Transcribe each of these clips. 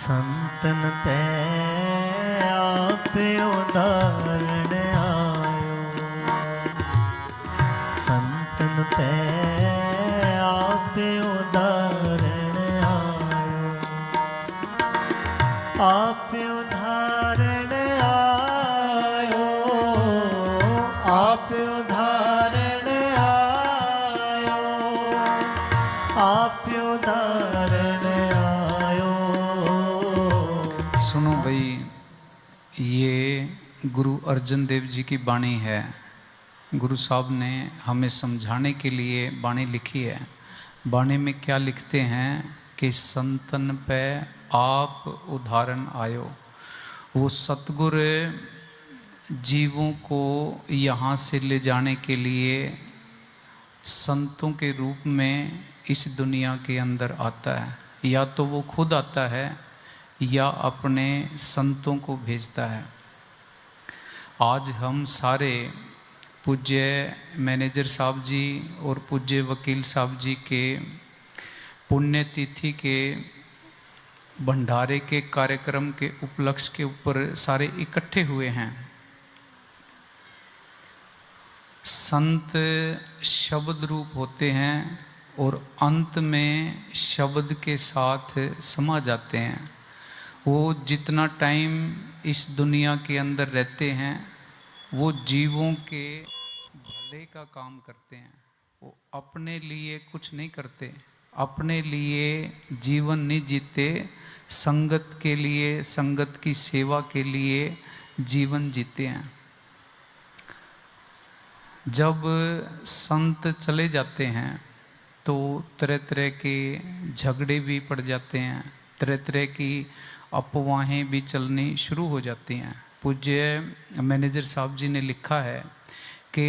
संतन ते आप उदाहरण आयो, संतन ते आप उदाहरण आयो, आप उदाहरण आयो, आप उदाहरण आयो, आप उदाहरण आयो। सुनो भाई, ये गुरु अर्जन देव जी की वाणी है। गुरु साहब ने हमें समझाने के लिए वाणी लिखी है। वाणी में क्या लिखते हैं कि संतन पे आप उदाहरण आयो। वो सतगुर जीवों को यहाँ से ले जाने के लिए संतों के रूप में इस दुनिया के अंदर आता है। या तो वो खुद आता है या अपने संतों को भेजता है। आज हम सारे पूज्य मैनेजर साहब जी और पूज्य वकील साहब जी के पुण्यतिथि के भंडारे के कार्यक्रम के उपलक्ष्य के ऊपर सारे इकट्ठे हुए हैं। संत शब्द रूप होते हैं और अंत में शब्द के साथ समा जाते हैं। वो जितना टाइम इस दुनिया के अंदर रहते हैं वो जीवों के भले का काम करते हैं। वो अपने लिए कुछ नहीं करते, अपने लिए जीवन नहीं जीते, संगत के लिए, संगत की सेवा के लिए जीवन जीते हैं। जब संत चले जाते हैं तो तरह तरह के झगड़े भी पड़ जाते हैं, तरह तरह की अफवाहें भी चलनी शुरू हो जाती हैं। पूज्य मैनेजर साहब जी ने लिखा है कि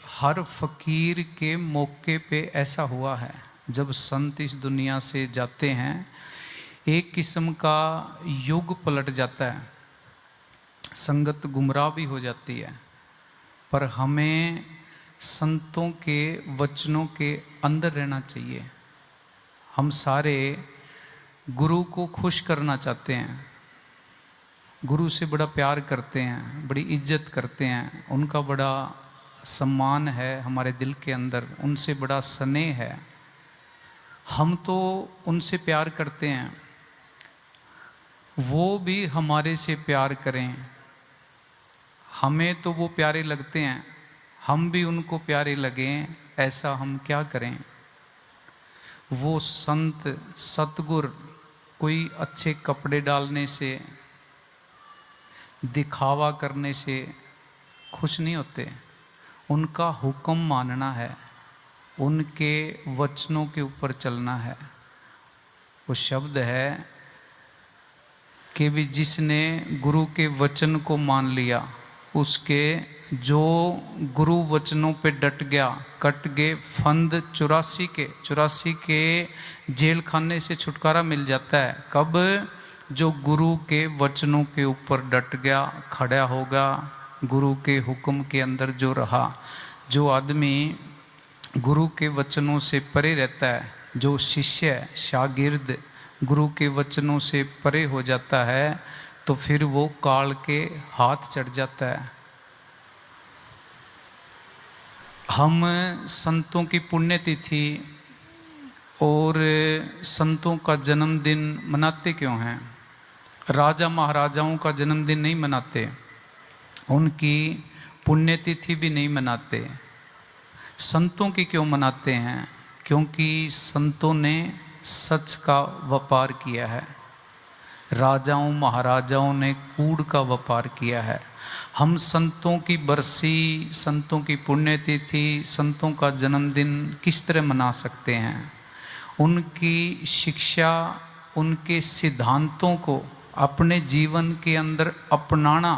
हर फकीर के मौके पे ऐसा हुआ है। जब संत इस दुनिया से जाते हैं एक किस्म का युग पलट जाता है, संगत गुमराह भी हो जाती है। पर हमें संतों के वचनों के अंदर रहना चाहिए। हम सारे गुरु को खुश करना चाहते हैं, गुरु से बड़ा प्यार करते हैं, बड़ी इज्जत करते हैं, उनका बड़ा सम्मान है हमारे दिल के अंदर, उनसे बड़ा स्नेह है। हम तो उनसे प्यार करते हैं, वो भी हमारे से प्यार करें। हमें तो वो प्यारे लगते हैं, हम भी उनको प्यारे लगें, ऐसा हम क्या करें। वो संत सतगुर कोई अच्छे कपड़े डालने से, दिखावा करने से खुश नहीं होते। उनका हुक्म मानना है, उनके वचनों के ऊपर चलना है। वो शब्द है कि भी जिसने गुरु के वचन को मान लिया, उसके जो गुरु वचनों पे डट गया, कट गए फंद 84 के जेल खाने से छुटकारा मिल जाता है। कब? जो गुरु के वचनों के ऊपर डट गया, खड़ा होगा, गुरु के हुक्म के अंदर जो रहा। जो आदमी गुरु के वचनों से परे रहता है, जो शिष्य शागिर्द गुरु के वचनों से परे हो जाता है, तो फिर वो काल के हाथ चढ़ जाता है। हम संतों की पुण्यतिथि और संतों का जन्मदिन मनाते क्यों हैं? राजा महाराजाओं का जन्मदिन नहीं मनाते, उनकी पुण्यतिथि भी नहीं मनाते। संतों की क्यों मनाते हैं? क्योंकि संतों ने सच का व्यापार किया है, राजाओं महाराजाओं ने कूड़ का व्यापार किया है। हम संतों की बरसी, संतों की पुण्यतिथि, संतों का जन्मदिन किस तरह मना सकते हैं? उनकी शिक्षा, उनके सिद्धांतों को अपने जीवन के अंदर अपनाना,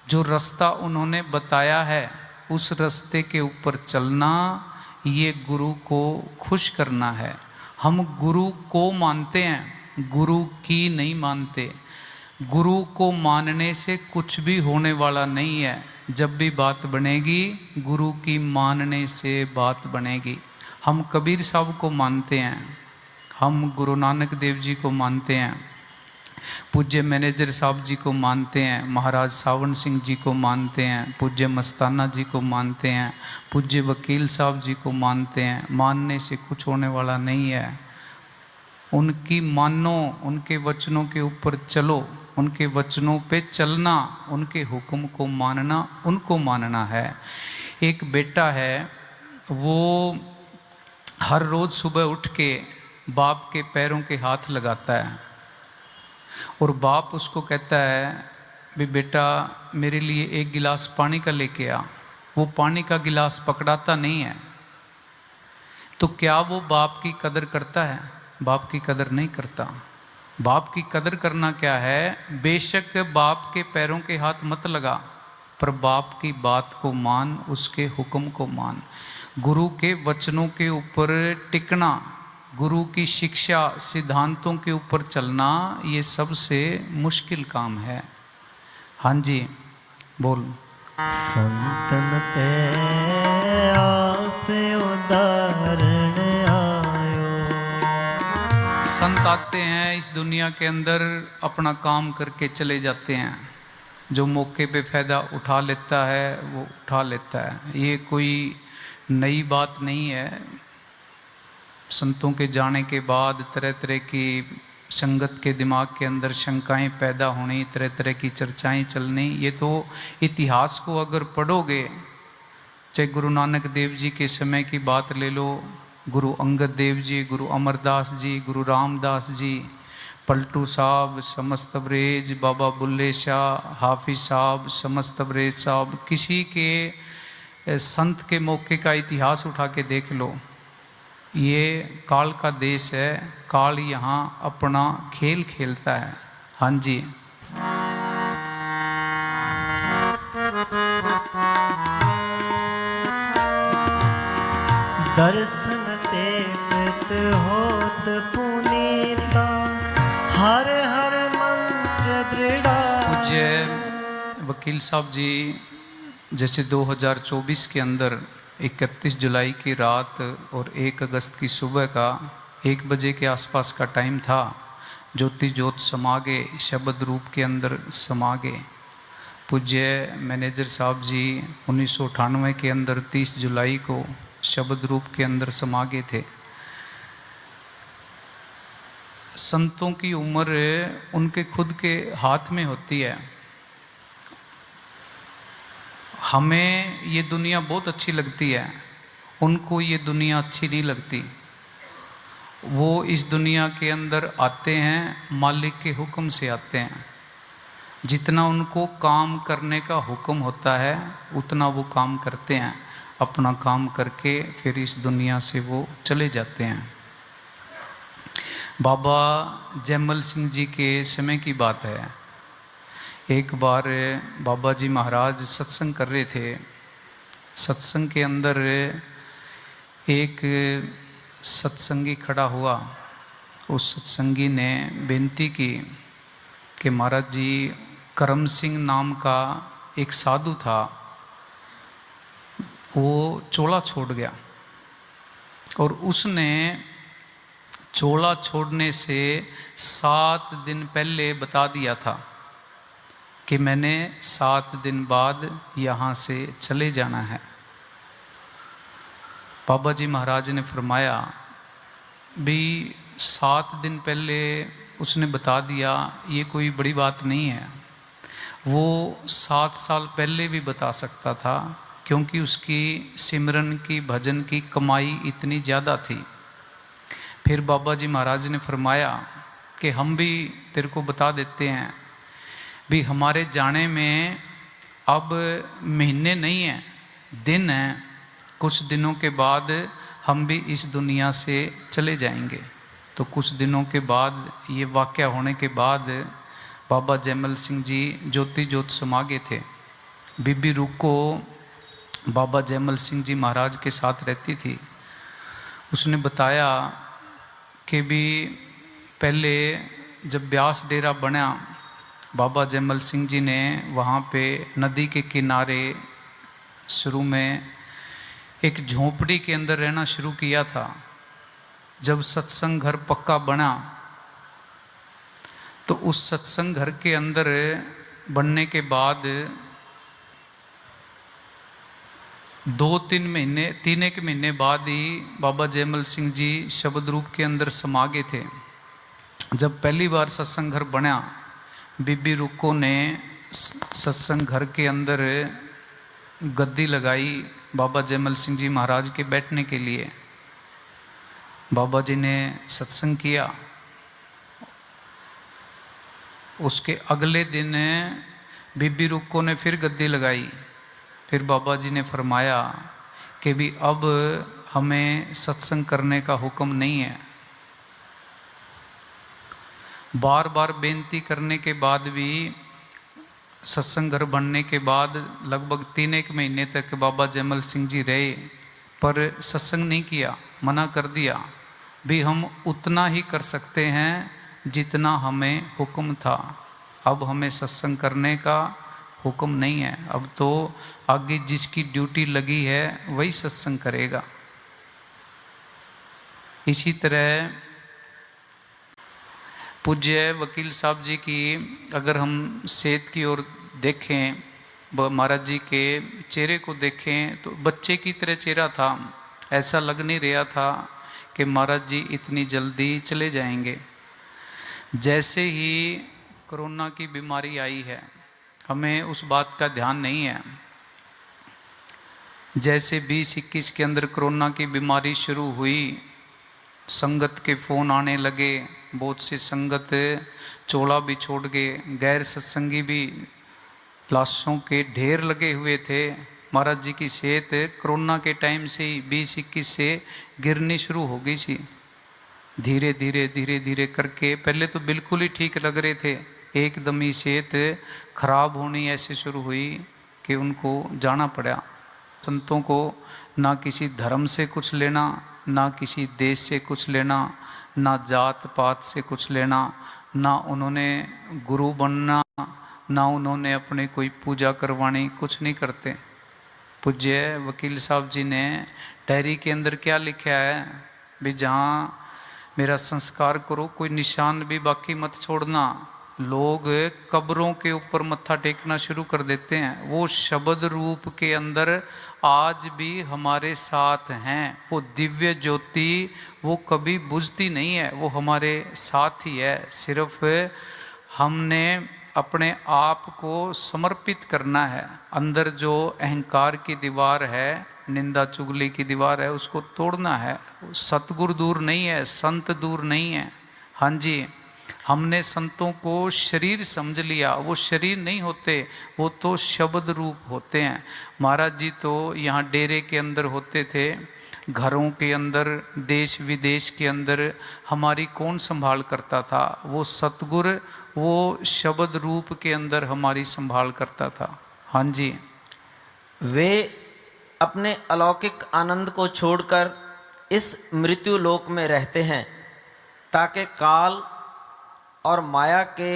जो रास्ता उन्होंने बताया है उस रास्ते के ऊपर चलना, ये गुरु को खुश करना है। हम गुरु को मानते हैं, गुरु की नहीं मानते। गुरु को मानने से कुछ भी होने वाला नहीं है। जब भी बात बनेगी गुरु की मानने से बात बनेगी। हम कबीर साहब को मानते हैं, हम गुरु नानक देव जी को मानते हैं, पूज्य मैनेजर साहब जी को मानते हैं, महाराज सावन सिंह जी को मानते हैं, पूज्य मस्ताना जी को मानते हैं, पूज्य वकील साहब जी को मानते हैं। मानने से कुछ होने वाला नहीं है। उनकी मानो, उनके वचनों के ऊपर चलो, उनके वचनों पे चलना, उनके हुक्म को मानना, उनको मानना है। एक बेटा है, वो हर रोज़ सुबह उठ के बाप के पैरों के हाथ लगाता है और बाप उसको कहता है भी बेटा मेरे लिए एक गिलास पानी का लेके आ। वो पानी का गिलास पकड़ाता नहीं है। तो क्या वो बाप की कदर करता है? बाप की कदर नहीं करता। बाप की कदर करना क्या है? बेशक बाप के पैरों के हाथ मत लगा, पर बाप की बात को मान, उसके हुक्म को मान, गुरु के वचनों के ऊपर टिकना, गुरु की शिक्षा सिद्धांतों के ऊपर चलना, ये सबसे मुश्किल काम है। हाँ जी बोल। संतन पे आप उदाहरण आयो। संत आते हैं इस दुनिया के अंदर, अपना काम करके चले जाते हैं। जो मौके पे फ़ायदा उठा लेता है वो उठा लेता है। ये कोई नई बात नहीं है। संतों के जाने के बाद तरह तरह की संगत के दिमाग के अंदर शंकाएं पैदा होनी, तरह तरह की चर्चाएं चलनी। ये तो इतिहास को अगर पढ़ोगे, चाहे गुरु नानक देव जी के समय की बात ले लो, गुरु अंगद देव जी, गुरु अमरदास जी, गुरु रामदास जी, पलटू साहब, समस्त ब्रेज, बाबा बुल्ले शाह, हाफिज साहब, समस्त ब्रेज साहब, किसी के संत के मौके का इतिहास उठा के देख लो। ये काल का देश है, काल यहाँ अपना खेल खेलता है। हाँ जी। दर्शन ते मृत होत पुनीता, हर हर मंत्र दृढ़ा। पूज्य वकील साहब जी, जैसे 2024 के अंदर 31 जुलाई की रात और 1 अगस्त की सुबह का 1 बजे के आसपास का टाइम था, ज्योति ज्योत समा गए, शब्द रूप के अंदर समा गए। पूज्य मैनेजर साहब जी 1998 के अंदर 30 जुलाई को शब्द रूप के अंदर समा गए थे। संतों की उम्र उनके खुद के हाथ में होती है। हमें ये दुनिया बहुत अच्छी लगती है, उनको ये दुनिया अच्छी नहीं लगती। वो इस दुनिया के अंदर आते हैं, मालिक के हुक्म से आते हैं। जितना उनको काम करने का हुक्म होता है उतना वो काम करते हैं। अपना काम करके फिर इस दुनिया से वो चले जाते हैं। बाबा जयमल सिंह जी के समय की बात है। एक बार बाबा जी महाराज सत्संग कर रहे थे। सत्संग के अंदर एक सत्संगी खड़ा हुआ। उस सत्संगी ने बेनती की कि महाराज जी, करम सिंह नाम का एक साधु था, वो चोला छोड़ गया और उसने चोला छोड़ने से 7 दिन पहले बता दिया था कि मैंने 7 दिन बाद यहाँ से चले जाना है। बाबा जी महाराज ने फरमाया भी 7 दिन पहले उसने बता दिया, ये कोई बड़ी बात नहीं है। वो 7 साल पहले भी बता सकता था, क्योंकि उसकी सिमरन की, भजन की कमाई इतनी ज़्यादा थी। फिर बाबा जी महाराज ने फरमाया कि हम भी तेरे को बता देते हैं भी हमारे जाने में अब महीने नहीं हैं, दिन हैं। कुछ दिनों के बाद हम भी इस दुनिया से चले जाएंगे। तो कुछ दिनों के बाद, ये वाक़या होने के बाद, बाबा जयमल सिंह जी ज्योति ज्योत समा गए थे। बीबी रुको बाबा जयमल सिंह जी महाराज के साथ रहती थी। उसने बताया कि भी पहले जब ब्यास डेरा बना, बाबा जयमल सिंह जी ने वहाँ पे नदी के किनारे शुरू में एक झोंपड़ी के अंदर रहना शुरू किया था। जब सत्संग घर पक्का बना तो उस सत्संग घर के अंदर बनने के बाद 2-3 महीने 3 महीने बाद ही बाबा जयमल सिंह जी शब्द रूप के अंदर समा गए थे। जब पहली बार सत्संग घर बना, बीबी रुक्को ने सत्संग घर के अंदर गद्दी लगाई बाबा जयमल सिंह जी महाराज के बैठने के लिए। बाबा जी ने सत्संग किया। उसके अगले दिन बीबी रुक्को ने फिर गद्दी लगाई। फिर बाबा जी ने फरमाया कि भी अब हमें सत्संग करने का हुक्म नहीं है। बार बार बेनती करने के बाद भी सत्संग घर बनने के बाद लगभग 3 महीने तक बाबा जयमल सिंह जी रहे, पर सत्संग नहीं किया, मना कर दिया भी हम उतना ही कर सकते हैं जितना हमें हुक्म था। अब हमें सत्संग करने का हुक्म नहीं है। अब तो आगे जिसकी ड्यूटी लगी है वही सत्संग करेगा। इसी तरह पूज्य वकील साहब जी की अगर हम सेहत की ओर देखें, महाराज जी के चेहरे को देखें तो बच्चे की तरह चेहरा था। ऐसा लग नहीं रहा था कि महाराज जी इतनी जल्दी चले जाएंगे। जैसे ही कोरोना की बीमारी आई है, हमें उस बात का ध्यान नहीं है। जैसे 2021 के अंदर कोरोना की बीमारी शुरू हुई, संगत के फ़ोन आने लगे, बहुत सी संगत चोला भी छोड़ गए, गैर सत्संगी भी लाशों के ढेर लगे हुए थे। महाराज जी की सेहत कोरोना के टाइम से ही 2021 से गिरनी शुरू हो गई थी। धीरे धीरे करके पहले तो बिल्कुल ही ठीक लग रहे थे, एकदम ही सेहत खराब होनी ऐसे शुरू हुई कि उनको जाना पड़ा। संतों को ना किसी धर्म से कुछ लेना, ना किसी देश से कुछ लेना, ना जात पात से कुछ लेना, ना उन्होंने गुरु बनना, ना उन्होंने अपने कोई पूजा करवानी, कुछ नहीं करते। पूज्य वकील साहब जी ने डायरी के अंदर क्या लिखा है भी जहाँ मेरा संस्कार करो, कोई निशान भी बाकी मत छोड़ना। लोग कब्रों के ऊपर मत्था टेकना शुरू कर देते हैं। वो शब्द रूप के अंदर आज भी हमारे साथ हैं। वो दिव्य ज्योति वो कभी बुझती नहीं है, वो हमारे साथ ही है। सिर्फ हमने अपने आप को समर्पित करना है। अंदर जो अहंकार की दीवार है, निंदा चुगली की दीवार है, उसको तोड़ना है। सतगुरु दूर नहीं है, संत दूर नहीं है। हाँ जी, हमने संतों को शरीर समझ लिया, वो शरीर नहीं होते, वो तो शब्द रूप होते हैं। महाराज जी तो यहाँ डेरे के अंदर होते थे, घरों के अंदर, देश विदेश के अंदर हमारी कौन संभाल करता था? वो सतगुरु, वो शब्द रूप के अंदर हमारी संभाल करता था। हाँ जी, वे अपने अलौकिक आनंद को छोड़कर इस मृत्यु लोक में रहते हैं ताकि काल और माया के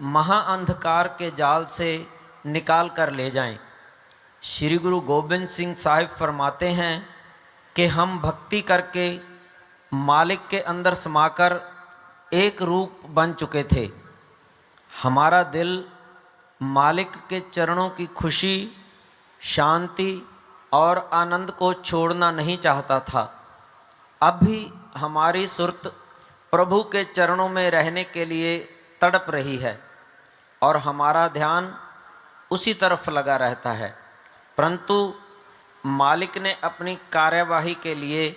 महाअंधकार के जाल से निकाल कर ले जाएं। श्री गुरु गोबिंद सिंह साहिब फरमाते हैं कि हम भक्ति करके मालिक के अंदर समाकर एक रूप बन चुके थे। हमारा दिल मालिक के चरणों की खुशी, शांति और आनंद को छोड़ना नहीं चाहता था। अब भी हमारी सुरत प्रभु के चरणों में रहने के लिए तड़प रही है और हमारा ध्यान उसी तरफ लगा रहता है, परंतु मालिक ने अपनी कार्यवाही के लिए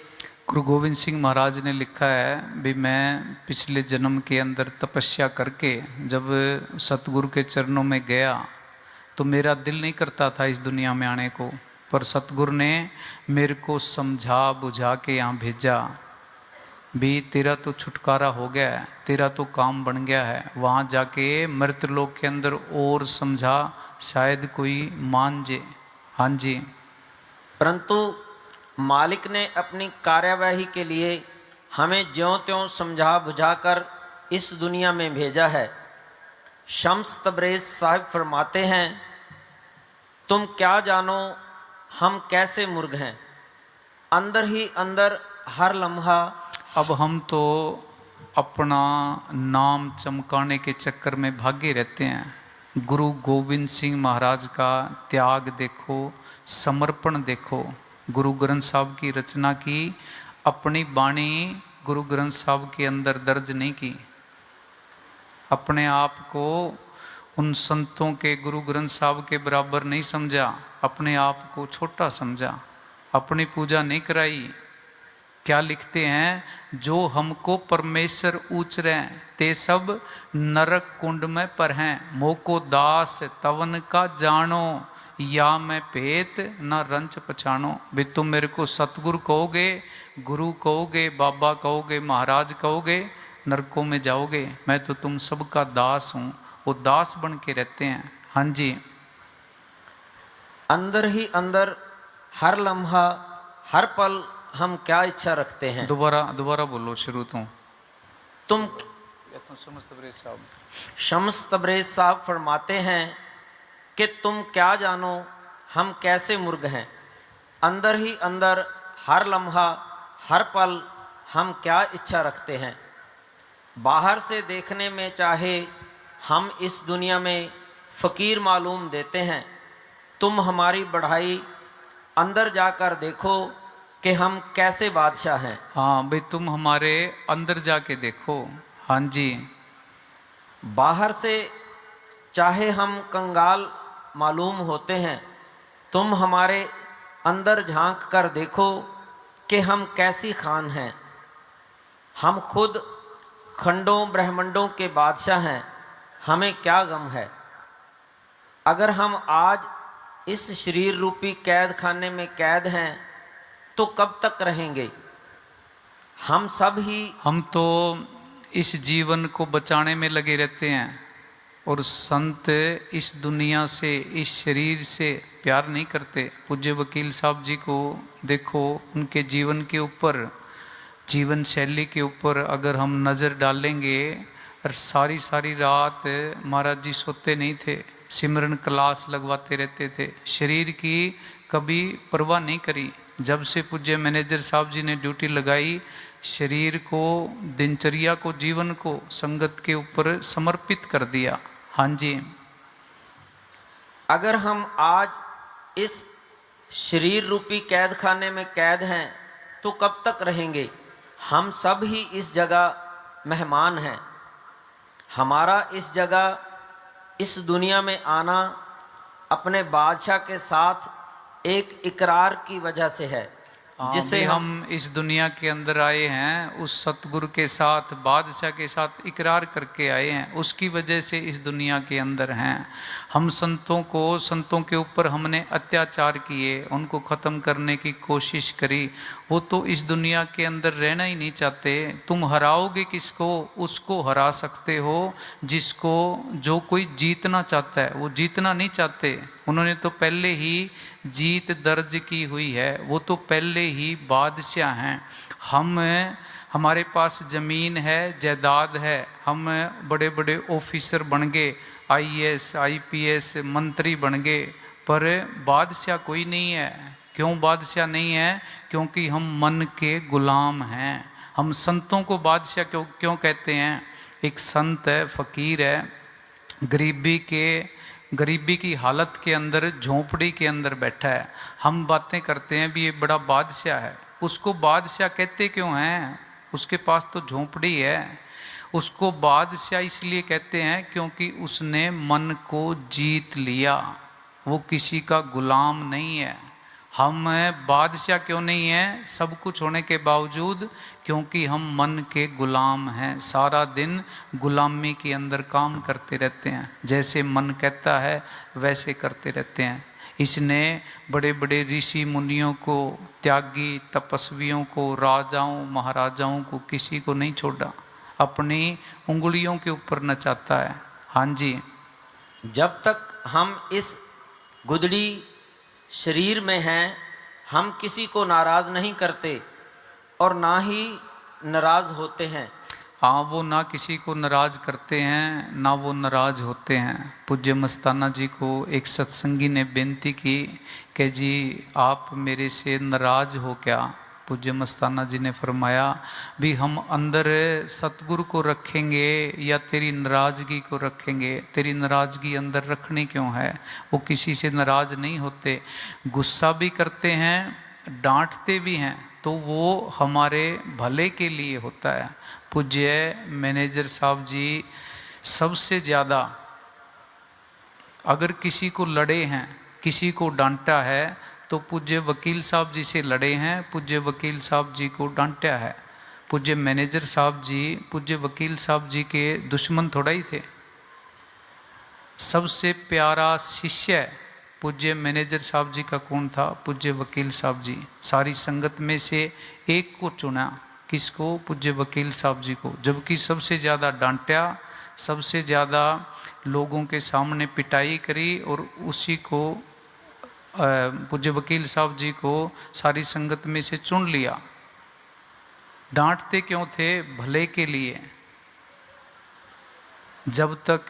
गुरु गोविंद सिंह महाराज ने लिखा है भी मैं पिछले जन्म के अंदर तपस्या करके जब सतगुरु के चरणों में गया तो मेरा दिल नहीं करता था इस दुनिया में आने को, पर सतगुरु ने मेरे को समझा बुझा के यहाँ भेजा भी तेरा तो छुटकारा हो गया है, तेरा तो काम बन गया है। वहाँ जाके मृतलोक के अंदर और समझा, शायद कोई मान जे। हाँ जी, परंतु मालिक ने अपनी कार्यवाही के लिए हमें ज्यों त्यों समझा बुझाकर इस दुनिया में भेजा है। शम्स तबरेज़ साहिब फरमाते हैं, तुम क्या जानो हम कैसे मुर्ग हैं, अंदर ही अंदर हर लम्हा। अब हम तो अपना नाम चमकाने के चक्कर में भागे रहते हैं। गुरु गोविंद सिंह महाराज का त्याग देखो, समर्पण देखो। गुरु ग्रंथ साहब की रचना की, अपनी वाणी गुरु ग्रंथ साहब के अंदर दर्ज नहीं की। अपने आप को उन संतों के, गुरु ग्रंथ साहब के बराबर नहीं समझा, अपने आप को छोटा समझा, अपनी पूजा नहीं कराई। क्या लिखते हैं, जो हमको परमेश्वर ऊंच रहे ते सब नरक कुंड में पर हैं, मोको दास तवन का जानो, या मैं पेत न रंच पछानो। भी तुम मेरे को सतगुरु कहोगे, गुरु कहोगे, बाबा कहोगे, महाराज कहोगे, नरकों में जाओगे। मैं तो तुम सबका दास हूँ। वो दास बन के रहते हैं। हाँ जी। अंदर ही अंदर हर लम्हा हर पल हम क्या इच्छा रखते हैं। दोबारा बोलो शुरू तो। तुम शम्स तबरेज साहब फरमाते हैं कि तुम क्या जानो हम कैसे मुर्ग हैं। अंदर ही अंदर हर लम्हा हर पल हम क्या इच्छा रखते हैं। बाहर से देखने में चाहे हम इस दुनिया में फ़कीर मालूम देते हैं, तुम हमारी बढ़ाई अंदर जाकर देखो कि हम कैसे बादशाह हैं। हाँ भाई, तुम हमारे अंदर जाके देखो। हाँ जी। बाहर से चाहे हम कंगाल मालूम होते हैं, तुम हमारे अंदर झांक कर देखो कि हम कैसी खान हैं। हम खुद खंडों ब्रह्मंडों के बादशाह हैं, हमें क्या गम है। अगर हम आज इस शरीर रूपी कैद खाने में कैद हैं तो कब तक रहेंगे। हम तो इस जीवन को बचाने में लगे रहते हैं, और संत इस दुनिया से, इस शरीर से प्यार नहीं करते। पूज्य वकील साहब जी को देखो, उनके जीवन के ऊपर, जीवन शैली के ऊपर अगर हम नज़र डालेंगे, और सारी रात महाराज जी सोते नहीं थे, सिमरन क्लास लगवाते रहते थे, शरीर की कभी परवाह नहीं करी। जब से पूज्य मैनेजर साहब जी ने ड्यूटी लगाई, शरीर को, दिनचर्या को, जीवन को संगत के ऊपर समर्पित कर दिया। हाँ जी। अगर हम आज इस शरीर रूपी कैद खाने में कैद हैं तो कब तक रहेंगे। हम सब ही इस जगह मेहमान हैं। हमारा इस जगह, इस दुनिया में आना अपने बादशाह के साथ एक इकरार की वजह से है, जिसे हम इस दुनिया के अंदर आए हैं, उस सतगुरु के साथ, बादशाह के साथ इकरार करके आए हैं, उसकी वजह से इस दुनिया के अंदर हैं। हम संतों के ऊपर हमने अत्याचार किए, उनको ख़त्म करने की कोशिश करी। वो तो इस दुनिया के अंदर रहना ही नहीं चाहते। तुम हराओगे किसको? उसको हरा सकते हो जिसको, जो कोई जीतना चाहता है, वो जीतना नहीं चाहते। उन्होंने तो पहले ही जीत दर्ज की हुई है, वो तो पहले ही बादशाह हैं। हमारे पास ज़मीन है, जायदाद है, हम बड़े बड़े ऑफिसर बन गए, IAS IPS मंत्री बन गए, पर बादशाह कोई नहीं है। क्यों बादशाह नहीं है? क्योंकि हम मन के गुलाम हैं। हम संतों को बादशाह क्यों कहते हैं? एक संत है, फ़कीर है, गरीबी की हालत के अंदर, झोंपड़ी के अंदर बैठा है। हम बातें करते हैं भी ये बड़ा बादशाह है। उसको बादशाह कहते क्यों हैं? उसके पास तो झोंपड़ी है। उसको बादशाह इसलिए कहते हैं क्योंकि उसने मन को जीत लिया, वो किसी का गुलाम नहीं है। हम बादशाह क्यों नहीं हैं? सब कुछ होने के बावजूद, क्योंकि हम मन के गुलाम हैं। सारा दिन गुलामी के अंदर काम करते रहते हैं, जैसे मन कहता है वैसे करते रहते हैं। इसने बड़े बड़े ऋषि मुनियों को, त्यागी तपस्वियों को, राजाओं महाराजाओं को, किसी को नहीं छोड़ा, अपनी उंगलियों के ऊपर नचाता है। हाँ जी। जब तक हम इस गुदड़ी शरीर में हैं, हम किसी को नाराज़ नहीं करते और ना ही नाराज़ होते हैं। हाँ, वो ना किसी को नाराज़ करते हैं, ना वो नाराज़ होते हैं। पूज्य मस्ताना जी को एक सत्संगी ने बेनती की कि जी आप मेरे से नाराज़ हो क्या? पूज्य मस्ताना जी ने फरमाया भी हम अंदर सतगुरु को रखेंगे या तेरी नाराज़गी को रखेंगे। तेरी नाराज़गी अंदर रखनी क्यों है? वो किसी से नाराज़ नहीं होते, गुस्सा भी करते हैं, डांटते भी हैं, तो वो हमारे भले के लिए होता है। पूज्य मैनेजर साहब जी सबसे ज़्यादा अगर किसी को लड़े हैं, किसी को डांटा है, तो पूज्य वकील साहब जी से लड़े हैं, पूज्य वकील साहब जी को डांटा है। पूज्य मैनेजर साहब जी पूज्य वकील साहब जी के दुश्मन थोड़ा ही थे। सबसे प्यारा शिष्य पूज्य मैनेजर साहब जी का कौन था? पूज्य वकील साहब जी। सारी संगत में से एक को चुना, किसको? पूज्य वकील साहब जी को। जबकि सबसे ज़्यादा डांटा, सबसे ज़्यादा लोगों के सामने पिटाई करी, और उसी को पूज्य वकील साहब जी को सारी संगत में से चुन लिया। डांटते क्यों थे? भले के लिए। जब तक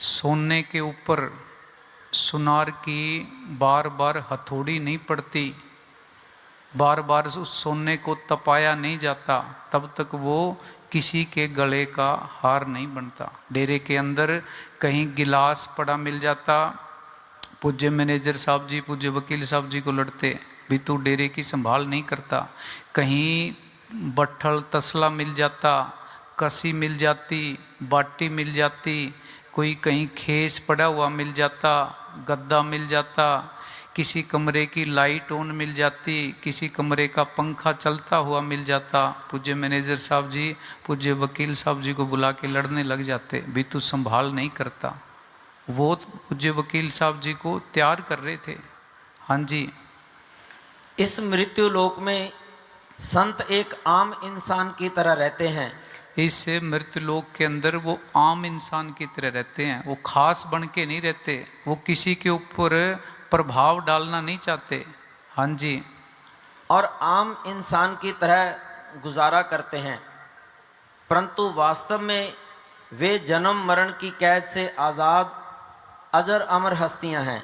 सोने के ऊपर सुनार की बार बार हथौड़ी नहीं पड़ती, बार बार उस सोने को तपाया नहीं जाता, तब तक वो किसी के गले का हार नहीं बनता। डेरे के अंदर कहीं गिलास पड़ा मिल जाता, पूज्य मैनेजर साहब जी पूज्य वकील साहब जी को लड़ते, भी तू डेरे की संभाल नहीं करता। कहीं बट्ठल तसला मिल जाता, कसी मिल जाती, बाटी मिल जाती, कोई कहीं खेस पड़ा हुआ मिल जाता, गद्दा मिल जाता, किसी कमरे की लाइट ऑन मिल जाती, किसी कमरे का पंखा चलता हुआ मिल जाता। पूज्य मैनेजर साहब जी पूज्य वकील साहब जी को बुला के लड़ने लग जाते, भी तू संभाल नहीं करता। वो पूज्य वकील साहब जी को तैयार कर रहे थे। हाँ जी। इस मृत्यु लोक में संत एक आम इंसान की तरह रहते हैं। इस मृत्यु लोक के अंदर वो आम इंसान की तरह रहते हैं, वो खास बन के नहीं रहते, वो किसी के ऊपर प्रभाव डालना नहीं चाहते। हाँ जी। और आम इंसान की तरह गुजारा करते हैं, परंतु वास्तव में वे जन्म मरण की कैद से आज़ाद अजर अमर हस्तियां हैं।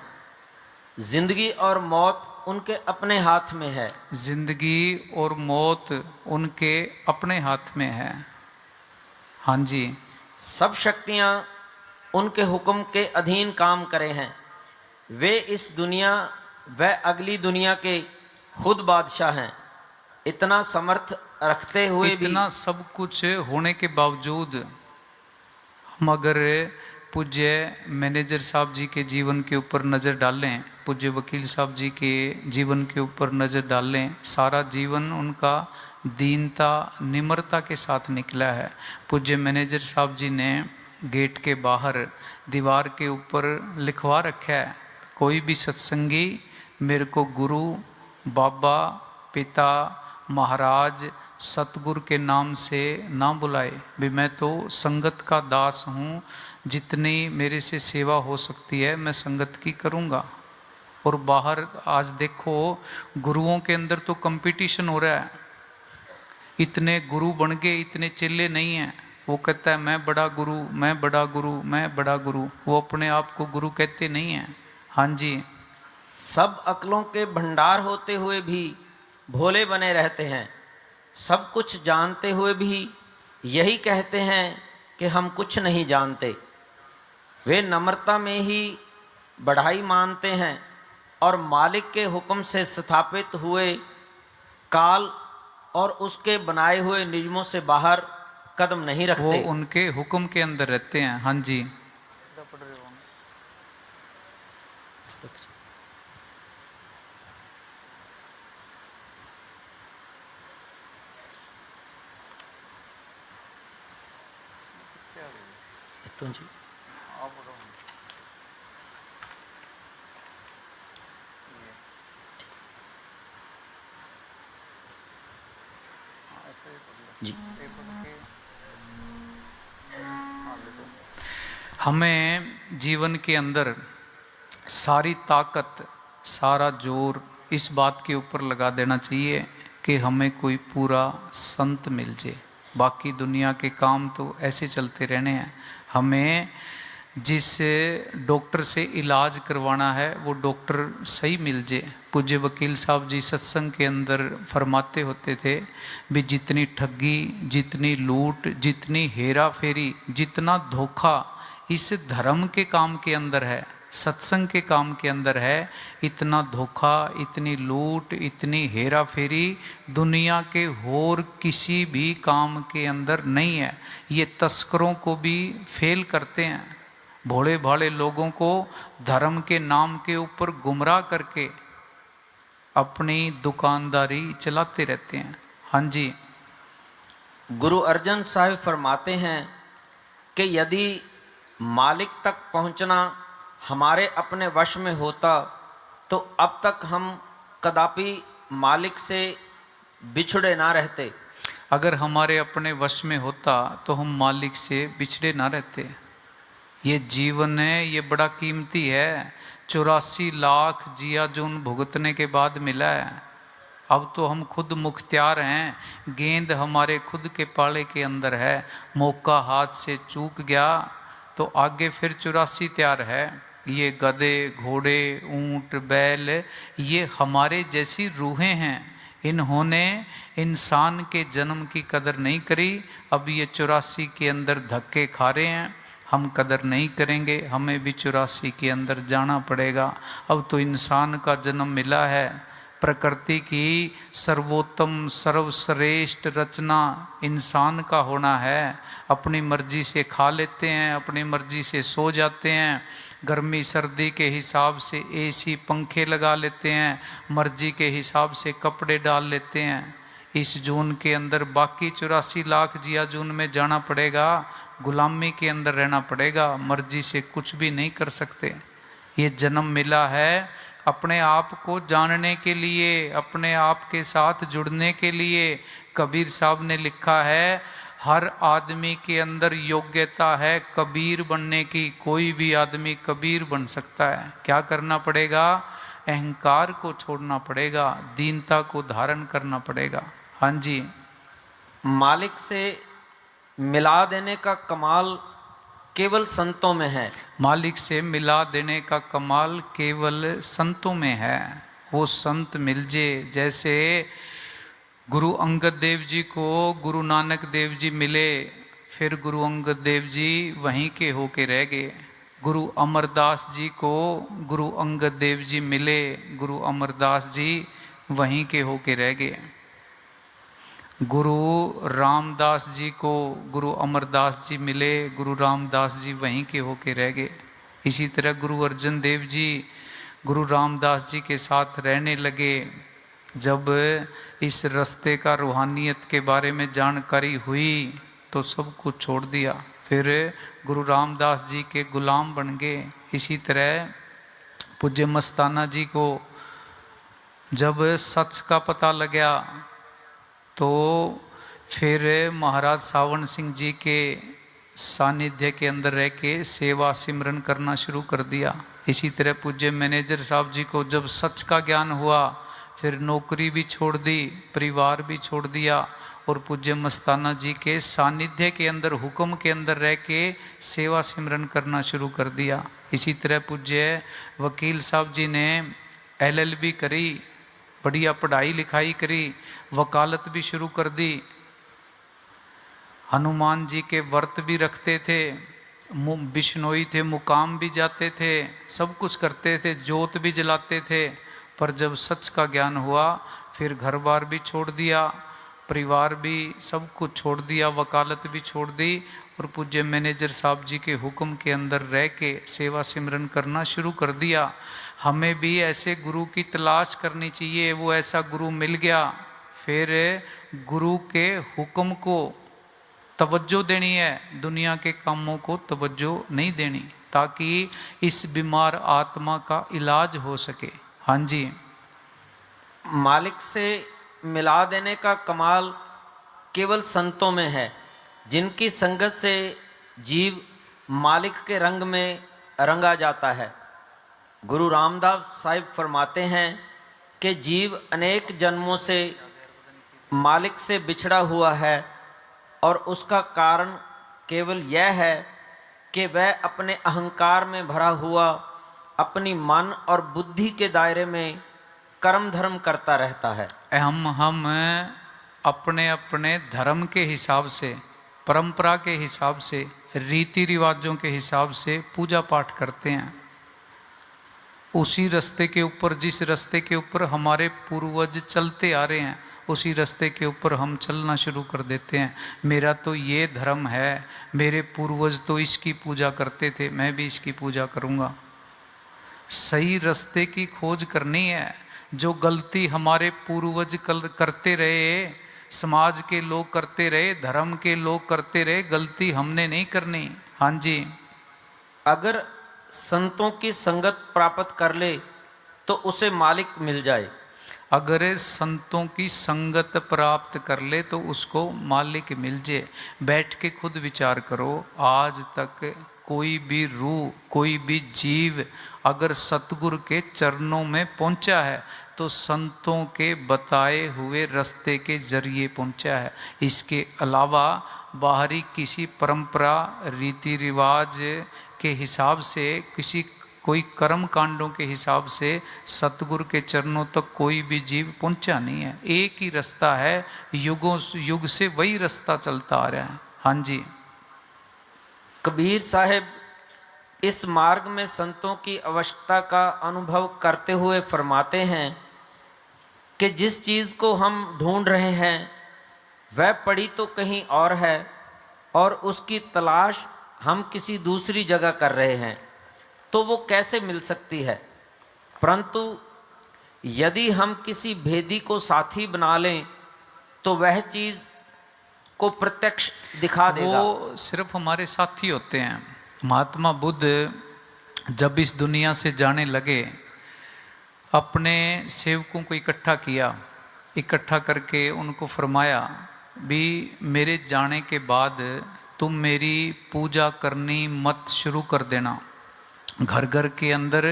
जिंदगी और मौत उनके अपने हाथ में है। जिंदगी और मौत उनके अपने हाथ में है। हाँ जी। सब शक्तियां उनके हुक्म के अधीन काम करे हैं। वे इस दुनिया व अगली दुनिया के खुद बादशाह हैं। इतना समर्थ रखते हुए भी, इतना सब कुछ होने के बावजूद हम अगर पूज्य मैनेजर साहब जी के जीवन के ऊपर नज़र डालें, पूज्य वकील साहब जी के जीवन के ऊपर नज़र डालें, सारा जीवन उनका दीनता निम्रता के साथ निकला है। पूज्य मैनेजर साहब जी ने गेट के बाहर दीवार के ऊपर लिखवा रखा है, कोई भी सत्संगी मेरे को गुरु, बाबा, पिता, महाराज, सतगुरु के नाम से ना बुलाए, भी मैं तो संगत का दास हूँ, जितनी मेरे से सेवा हो सकती है मैं संगत की करूँगा। और बाहर आज देखो गुरुओं के अंदर तो कंपटीशन हो रहा है, इतने गुरु बन गए, इतने चेले नहीं हैं। वो कहता है मैं बड़ा गुरु, मैं बड़ा गुरु, मैं बड़ा गुरु, वो अपने आप को गुरु कहते नहीं हैं। हाँ जी। सब अक्लों के भंडार होते हुए भी भोले बने रहते हैं। सब कुछ जानते हुए भी यही कहते हैं कि हम कुछ नहीं जानते। वे नम्रता में ही बढ़ाई मानते हैं और मालिक के हुक्म से स्थापित हुए काल और उसके बनाए हुए नियमों से बाहर कदम नहीं रखते। वो उनके हुक्म के अंदर रहते हैं। हाँ जी। जी जी। हमें जीवन के अंदर सारी ताकत, सारा जोर इस बात के ऊपर लगा देना चाहिए कि हमें कोई पूरा संत मिल जाए। बाकी दुनिया के काम तो ऐसे चलते रहने हैं। हमें जिस डॉक्टर से इलाज करवाना है वो डॉक्टर सही मिल जाए। पूज्य वकील साहब जी सत्संग के अंदर फरमाते होते थे भी जितनी ठगी, जितनी लूट, जितनी हेरा फेरी, जितना धोखा इस धर्म के काम के अंदर है, सत्संग के काम के अंदर है, इतना धोखा, इतनी लूट, इतनी हेरा फेरी दुनिया के और किसी भी काम के अंदर नहीं है। ये तस्करों को भी फेल करते हैं, भोले भाले लोगों को धर्म के नाम के ऊपर गुमराह करके अपनी दुकानदारी चलाते रहते हैं। हाँ जी। गुरु अर्जन साहिब फरमाते हैं कि यदि मालिक तक पहुंचना हमारे अपने वश में होता तो अब तक हम कदापि मालिक से बिछड़े ना रहते। अगर हमारे अपने वश में होता तो हम मालिक से बिछड़े ना रहते। ये जीवन है, ये बड़ा कीमती है। 84 लाख जिया जून भुगतने के बाद मिला है। अब तो हम खुद मुख्तियार हैं, गेंद हमारे खुद के पाले के अंदर है। मौका हाथ से चूक गया तो आगे फिर 84 तैयार है। ये गधे, घोड़े, ऊंट, बैल, ये हमारे जैसी रूहें हैं। इन्होंने इंसान के जन्म की कदर नहीं करी। अब ये 84 के अंदर धक्के खा रहे हैं, हम कदर नहीं करेंगे, हमें भी 84 के अंदर जाना पड़ेगा। अब तो इंसान का जन्म मिला है। प्रकृति की सर्वोत्तम सर्वश्रेष्ठ रचना इंसान का होना है। अपनी मर्जी से खा लेते हैं, अपनी मर्जी से सो जाते हैं, गर्मी सर्दी के हिसाब से एसी पंखे लगा लेते हैं, मर्जी के हिसाब से कपड़े डाल लेते हैं। इस जून के अंदर बाकी 84 लाख जिया जून में जाना पड़ेगा, गुलामी के अंदर रहना पड़ेगा, मर्जी से कुछ भी नहीं कर सकते। ये जन्म मिला है अपने आप को जानने के लिए, अपने आप के साथ जुड़ने के लिए। कबीर साहब ने लिखा है हर आदमी के अंदर योग्यता है कबीर बनने की। कोई भी आदमी कबीर बन सकता है। क्या करना पड़ेगा? अहंकार को छोड़ना पड़ेगा, दीनता को धारण करना पड़ेगा। हाँ जी। मालिक से मिला देने का कमाल केवल संतों में है। मालिक से मिला देने का कमाल केवल संतों में है। वो संत मिल जाए, जैसे गुरु अंगद देव जी को गुरु नानक देव जी मिले, फिर गुरु अंगद देव जी वहीं के होके रह गए। गुरु अमरदास जी को गुरु अंगद देव जी मिले, गुरु अमरदास जी वहीं के होके रह गए। गुरु रामदास जी को गुरु अमरदास जी मिले, गुरु रामदास जी वहीं के होके रह गए। इसी तरह गुरु अर्जन देव जी गुरु रामदास जी के साथ रहने लगे। जब इस रास्ते का रूहानियत के बारे में जानकारी हुई तो सब कुछ छोड़ दिया, फिर गुरु रामदास जी के गुलाम बन गए। इसी तरह पूज्य मस्ताना जी को जब सच का पता लगा तो फिर महाराज सावन सिंह जी के सानिध्य के अंदर रह के सेवा सिमरन करना शुरू कर दिया। इसी तरह पूज्य मैनेजर साहब जी को जब सच का ज्ञान हुआ, फिर नौकरी भी छोड़ दी, परिवार भी छोड़ दिया और पूज्य मस्ताना जी के सानिध्य के अंदर, हुक्म के अंदर रह के सेवा सिमरन करना शुरू कर दिया। इसी तरह पूज्य वकील साहब जी ने LLB करी, बढ़िया पढ़ाई लिखाई करी, वकालत भी शुरू कर दी। हनुमान जी के व्रत भी रखते थे, बिश्नोई थे, मुकाम भी जाते थे, सब कुछ करते थे, जोत भी जलाते थे। पर जब सच का ज्ञान हुआ फिर घर बार भी छोड़ दिया, परिवार भी सब कुछ छोड़ दिया, वकालत भी छोड़ दी और पूज्य मैनेजर साहब जी के हुक्म के अंदर रह के सेवा सिमरन करना शुरू कर दिया। हमें भी ऐसे गुरु की तलाश करनी चाहिए। वो ऐसा गुरु मिल गया, फिर गुरु के हुक्म को तवज्जो देनी है, दुनिया के कामों को तवज्जो नहीं देनी, ताकि इस बीमार आत्मा का इलाज हो सके। हाँ जी। मालिक से मिला देने का कमाल केवल संतों में है, जिनकी संगत से जीव मालिक के रंग में रंगा जाता है। गुरु रामदास साहिब फरमाते हैं कि जीव अनेक जन्मों से मालिक से बिछड़ा हुआ है और उसका कारण केवल यह है कि वह अपने अहंकार में भरा हुआ अपनी मन और बुद्धि के दायरे में कर्म धर्म करता रहता है। हम अपने अपने धर्म के हिसाब से, परंपरा के हिसाब से, रीति रिवाजों के हिसाब से पूजा पाठ करते हैं। उसी रास्ते के ऊपर, जिस रास्ते के ऊपर हमारे पूर्वज चलते आ रहे हैं, उसी रास्ते के ऊपर हम चलना शुरू कर देते हैं। मेरा तो ये धर्म है, मेरे पूर्वज तो इसकी पूजा करते थे, मैं भी इसकी पूजा करूँगा। सही रास्ते की खोज करनी है। जो गलती हमारे पूर्वज करते रहे, समाज के लोग करते रहे, धर्म के लोग करते रहे, गलती हमने नहीं करनी। हाँ जी। अगर संतों की संगत प्राप्त कर ले तो उसे मालिक मिल जाए। अगर संतों की संगत प्राप्त कर ले तो उसको मालिक मिल जाए। बैठ के खुद विचार करो, आज तक कोई भी रूह, कोई भी जीव अगर सतगुरु के चरणों में पहुंचा है तो संतों के बताए हुए रास्ते के जरिए पहुंचा है। इसके अलावा बाहरी किसी परंपरा, रीति रिवाज के हिसाब से, किसी कोई कर्म कांडों के हिसाब से सतगुरु के चरणों तक कोई भी जीव पहुंचा नहीं है। एक ही रास्ता है, युगों युग से वही रास्ता चलता आ रहा है। हाँ जी। कबीर साहब इस मार्ग में संतों की आवश्यकता का अनुभव करते हुए फरमाते हैं कि जिस चीज़ को हम ढूंढ रहे हैं वह पड़ी तो कहीं और है और उसकी तलाश हम किसी दूसरी जगह कर रहे हैं, तो वो कैसे मिल सकती है। परंतु यदि हम किसी भेदी को साथी बना लें तो वह चीज़ को प्रत्यक्ष दिखा देगा। वो सिर्फ हमारे साथी होते हैं। महात्मा बुद्ध जब इस दुनिया से जाने लगे, अपने सेवकों को इकट्ठा किया, इकट्ठा करके उनको फरमाया भी मेरे जाने के बाद तुम मेरी पूजा करनी मत शुरू कर देना। घर घर के अंदर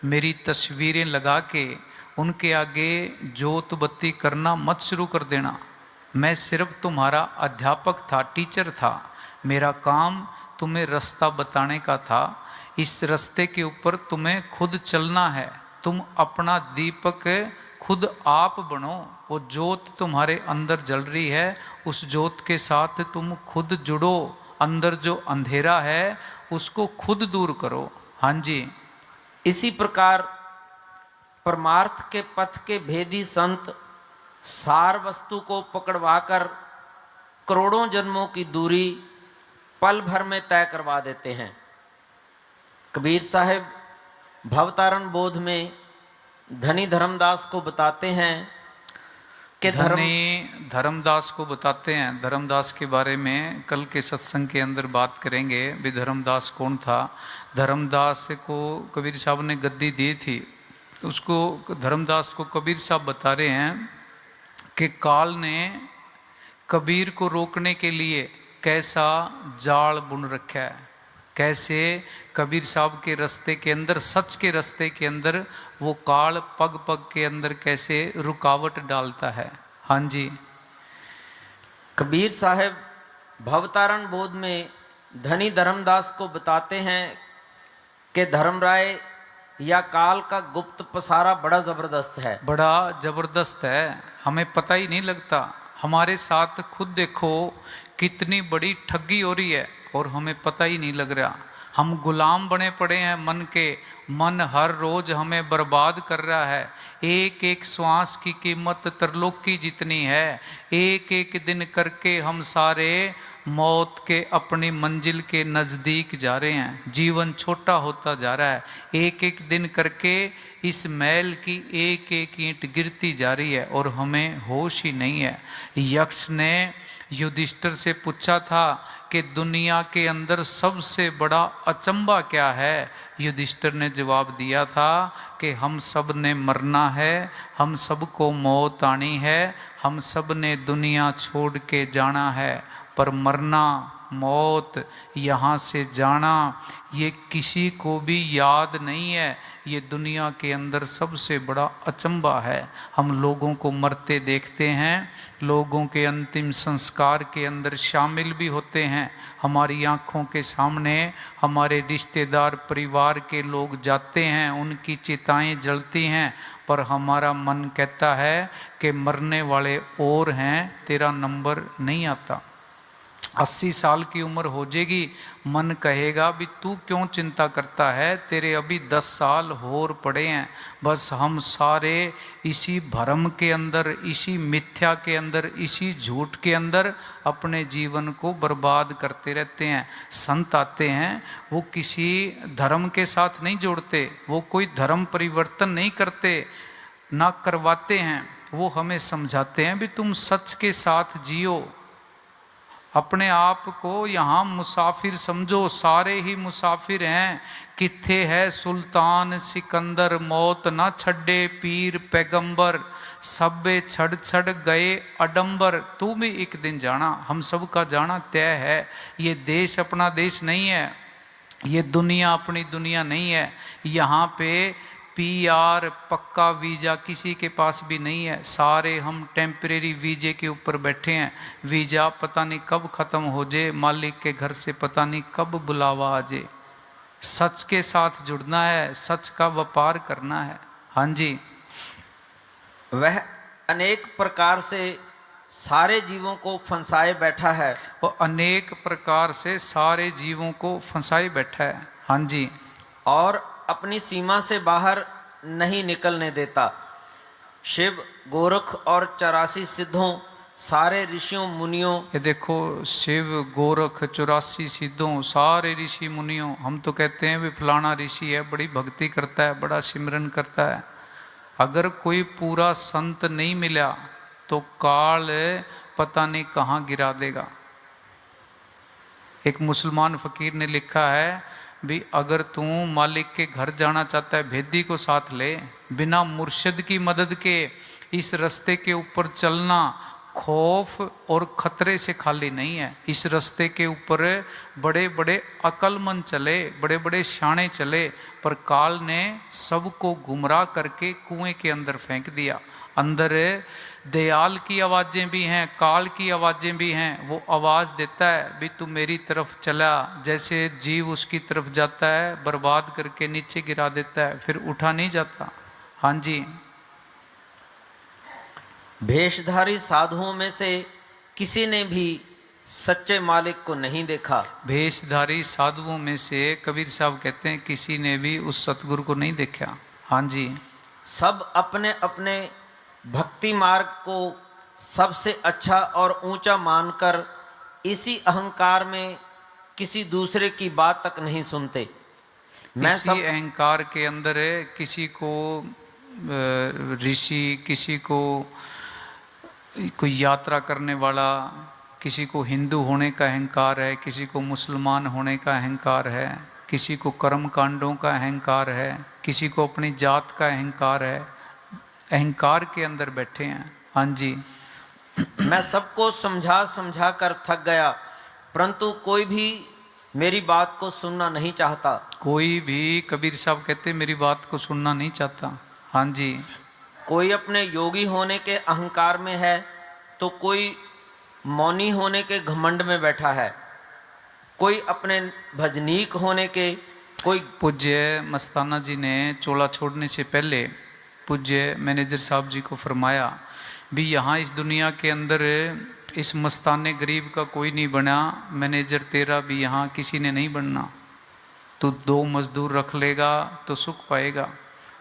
मेरी तस्वीरें लगा के उनके आगे जोत बत्ती करना मत शुरू कर देना। मैं सिर्फ तुम्हारा अध्यापक था, टीचर था। मेरा काम तुम्हें रास्ता बताने का था। इस रास्ते के ऊपर तुम्हें खुद चलना है। तुम अपना दीपक खुद आप बनो। वो जोत तुम्हारे अंदर जल रही है, उस जोत के साथ तुम खुद जुड़ो। अंदर जो अंधेरा है उसको खुद दूर करो। हाँ जी। इसी प्रकार परमार्थ के पथ के भेदी संत सार वस्तु को पकड़वाकर करोड़ों जन्मों की दूरी पल भर में तय करवा देते हैं। कबीर साहब भवतारण बोध में धनी धर्मदास को बताते हैं कि धनी धर्मदास को बताते हैं। धर्मदास के बारे में कल के सत्संग के अंदर बात करेंगे भी धर्मदास कौन था। धर्मदास को कबीर साहब ने गद्दी दी थी, उसको धर्मदास को कबीर साहब बता रहे हैं कि काल ने कबीर को रोकने के लिए कैसा जाल बुन रखा है, कैसे कबीर साहब के रास्ते के अंदर, सच के रास्ते के अंदर वो काल पग पग के अंदर कैसे रुकावट डालता है। हाँ जी। कबीर साहब भवतारण बोध में धनी धर्मदास को बताते हैं कि धर्मराय या काल का गुप्त पसारा बड़ा ज़बरदस्त है, बड़ा ज़बरदस्त है। हमें पता ही नहीं लगता। हमारे साथ खुद देखो कितनी बड़ी ठगी हो रही है और हमें पता ही नहीं लग रहा। हम गुलाम बने पड़े हैं मन के। मन हर रोज हमें बर्बाद कर रहा है। एक एक श्वास की कीमत त्रिलोक की जितनी है। एक एक दिन करके हम सारे मौत के अपनी मंजिल के नज़दीक जा रहे हैं। जीवन छोटा होता जा रहा है। एक एक दिन करके इस महल की एक एक ईंट गिरती जा रही है और हमें होश ही नहीं है। यक्ष ने युधिष्ठिर से पूछा था कि दुनिया के अंदर सबसे बड़ा अचंबा क्या है। युधिष्ठिर ने जवाब दिया था कि हम सब ने मरना है, हम सबको मौत आनी है, हम सब ने दुनिया छोड़ के जाना है, पर मरना मौत, यहाँ से जाना, ये किसी को भी याद नहीं है। ये दुनिया के अंदर सबसे बड़ा अचंभा है। हम लोगों को मरते देखते हैं, लोगों के अंतिम संस्कार के अंदर शामिल भी होते हैं। हमारी आंखों के सामने हमारे रिश्तेदार, परिवार के लोग जाते हैं, उनकी चिताएं जलती हैं, पर हमारा मन कहता है कि मरने वाले और हैं, तेरा नंबर नहीं आता। 80 साल की उम्र हो जाएगी, मन कहेगा भी तू क्यों चिंता करता है, तेरे अभी 10 साल और पड़े हैं। बस हम सारे इसी भ्रम के अंदर, इसी मिथ्या के अंदर, इसी झूठ के अंदर अपने जीवन को बर्बाद करते रहते हैं। संत आते हैं, वो किसी धर्म के साथ नहीं जोड़ते, वो कोई धर्म परिवर्तन नहीं करते, ना करवाते हैं। वो हमें समझाते हैं भी तुम सच के साथ जियो, अपने आप को यहाँ मुसाफिर समझो, सारे ही मुसाफिर हैं। किथे है सुल्तान सिकंदर, मौत ना छड़े पीर पैगंबर, सबे छड़ छड़ गए अडंबर। तू भी एक दिन जाना, हम सब का जाना तय है। ये देश अपना देश नहीं है, ये दुनिया अपनी दुनिया नहीं है। यहाँ पे PR पक्का वीज़ा किसी के पास भी नहीं है, सारे हम टेम्परेरी वीजे के ऊपर बैठे हैं। वीज़ा पता नहीं कब ख़त्म हो जाए, मालिक के घर से पता नहीं कब बुलावा आ जाए। सच के साथ जुड़ना है, सच का व्यापार करना है। हाँ जी। वह अनेक प्रकार से सारे जीवों को फंसाए बैठा है। वो अनेक प्रकार से सारे जीवों को फंसाए बैठा है। हाँ जी। और अपनी सीमा से बाहर नहीं निकलने देता। शिव, गोरख और 84 सिद्धों, सारे ऋषियों मुनियों। ये देखो, शिव, गोरख, 84 सिद्धों, सारे ऋषि मुनियों। हम तो कहते हैं भी फलाना ऋषि है, बड़ी भक्ति करता है, बड़ा सिमरन करता है। अगर कोई पूरा संत नहीं मिला तो काल पता नहीं कहाँ गिरा देगा। एक मुसलमान फकीर ने लिखा है भी अगर तू मालिक के घर जाना चाहता है, भेदी को साथ ले। बिना मुर्शिद की मदद के इस रास्ते के ऊपर चलना खौफ और खतरे से खाली नहीं है। इस रास्ते के ऊपर बड़े बड़े अक्लमंद चले, बड़े बड़े शाणे चले, पर काल ने सबको गुमराह करके कुएं के अंदर फेंक दिया। अंदर दयाल की आवाज़ें भी हैं, काल की आवाज़ें भी हैं। वो आवाज़ देता है भी तू मेरी तरफ चला, जैसे जीव उसकी तरफ जाता है बर्बाद करके नीचे गिरा देता है, फिर उठा नहीं जाता। हाँ जी। भेषधारी साधुओं में से किसी ने भी सच्चे मालिक को नहीं देखा। भेषधारी साधुओं में से कबीर साहब कहते हैं किसी ने भी उस सतगुरु को नहीं देखा। हाँ जी। सब अपने अपने भक्ति मार्ग को सबसे अच्छा और ऊंचा मानकर इसी अहंकार में किसी दूसरे की बात तक नहीं सुनते। इसी अहंकार के अंदर किसी को ऋषि, किसी को कोई यात्रा करने वाला, किसी को हिंदू होने का अहंकार है, किसी को मुसलमान होने का अहंकार है, किसी को कर्म कांडों का अहंकार है, किसी को अपनी जात का अहंकार है। अहंकार के अंदर बैठे हैं। हाँ जी। मैं सबको समझा समझा कर थक गया, परंतु कोई भी मेरी बात को सुनना नहीं चाहता। कोई भी, कबीर साहब कहते मेरी बात को सुनना नहीं चाहता। हाँ जी। कोई अपने योगी होने के अहंकार में है तो कोई मौनी होने के घमंड में बैठा है, कोई अपने भजनीक होने के, कोई। पूज्य मस्ताना जी ने चोला छोड़ने से पहले पूज्य मैनेजर साहब जी को फरमाया भी यहाँ इस दुनिया के अंदर इस मस्ताने गरीब का कोई नहीं बना, मैनेजर तेरा भी यहाँ किसी ने नहीं बनना। तू 2 मजदूर रख लेगा तो सुख पाएगा।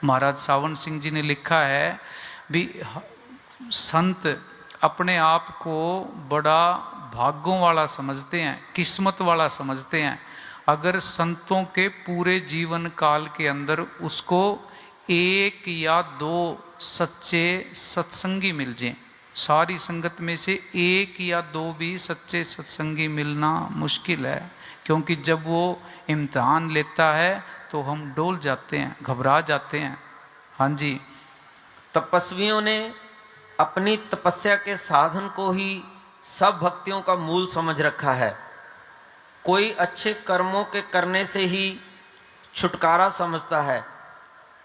महाराज सावन सिंह जी ने लिखा है भी संत अपने आप को बड़ा भाग्यों वाला समझते हैं, किस्मत वाला समझते हैं, अगर संतों के पूरे जीवन काल के अंदर उसको 1 या 2 सच्चे सत्संगी मिल जाएं। सारी संगत में से 1 या 2 भी सच्चे सत्संगी मिलना मुश्किल है, क्योंकि जब वो इम्तिहान लेता है तो हम डोल जाते हैं, घबरा जाते हैं। हाँ जी। तपस्वियों ने अपनी तपस्या के साधन को ही सब भक्तियों का मूल समझ रखा है। कोई अच्छे कर्मों के करने से ही छुटकारा समझता है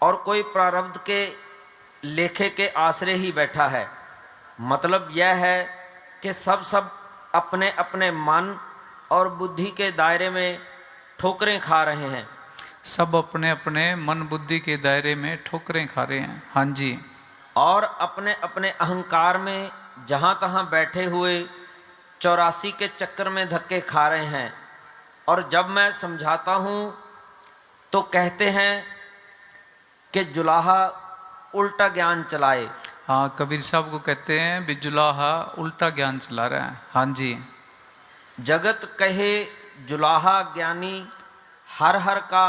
और कोई प्रारब्ध के लेखे के आसरे ही बैठा है। मतलब यह है कि सब अपने अपने मन और बुद्धि के दायरे में ठोकरें खा रहे हैं। सब अपने अपने मन बुद्धि के दायरे में ठोकरें खा रहे हैं। हाँ जी। और अपने अपने अहंकार में जहाँ तहाँ बैठे हुए 84 के चक्कर में धक्के खा रहे हैं। और जब मैं समझाता हूँ तो कहते हैं कि जुलाहा उल्टा ज्ञान चलाए। हाँ, कबीर साहब को कहते हैं भी जुलाहा उल्टा ज्ञान चला रहा है। हाँ जी। जगत कहे जुलाहा ज्ञानी, हर हर का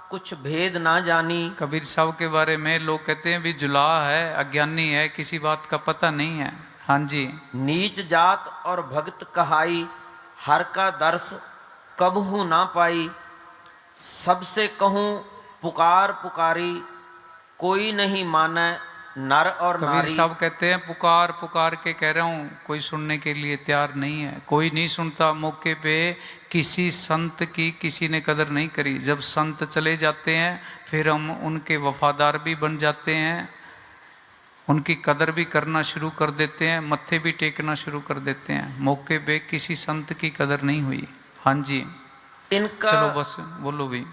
कुछ भेद ना जानी। कबीर साहब के बारे में लोग कहते हैं भी जुलाहा है, अज्ञानी है, किसी बात का पता नहीं है। हाँ जी। नीच जात और भक्त कहाई, हर का दर्श कबहू ना पाई। सबसे कहूँ पुकार पुकारी, कोई नहीं माने नर और कबीर नारी। साहब कहते हैं पुकार पुकार के कह रहा हूँ, कोई सुनने के लिए तैयार नहीं है, कोई नहीं सुनता। मौके पे किसी संत की किसी ने कदर नहीं करी। जब संत चले जाते हैं फिर हम उनके वफादार भी बन जाते हैं, उनकी कदर भी करना शुरू कर देते हैं, मत्थे भी टेकना शुरू कर देते हैं। मौके पे किसी संत की कदर नहीं हुई। हाँ जी। इनका चलो बस बोलो भी।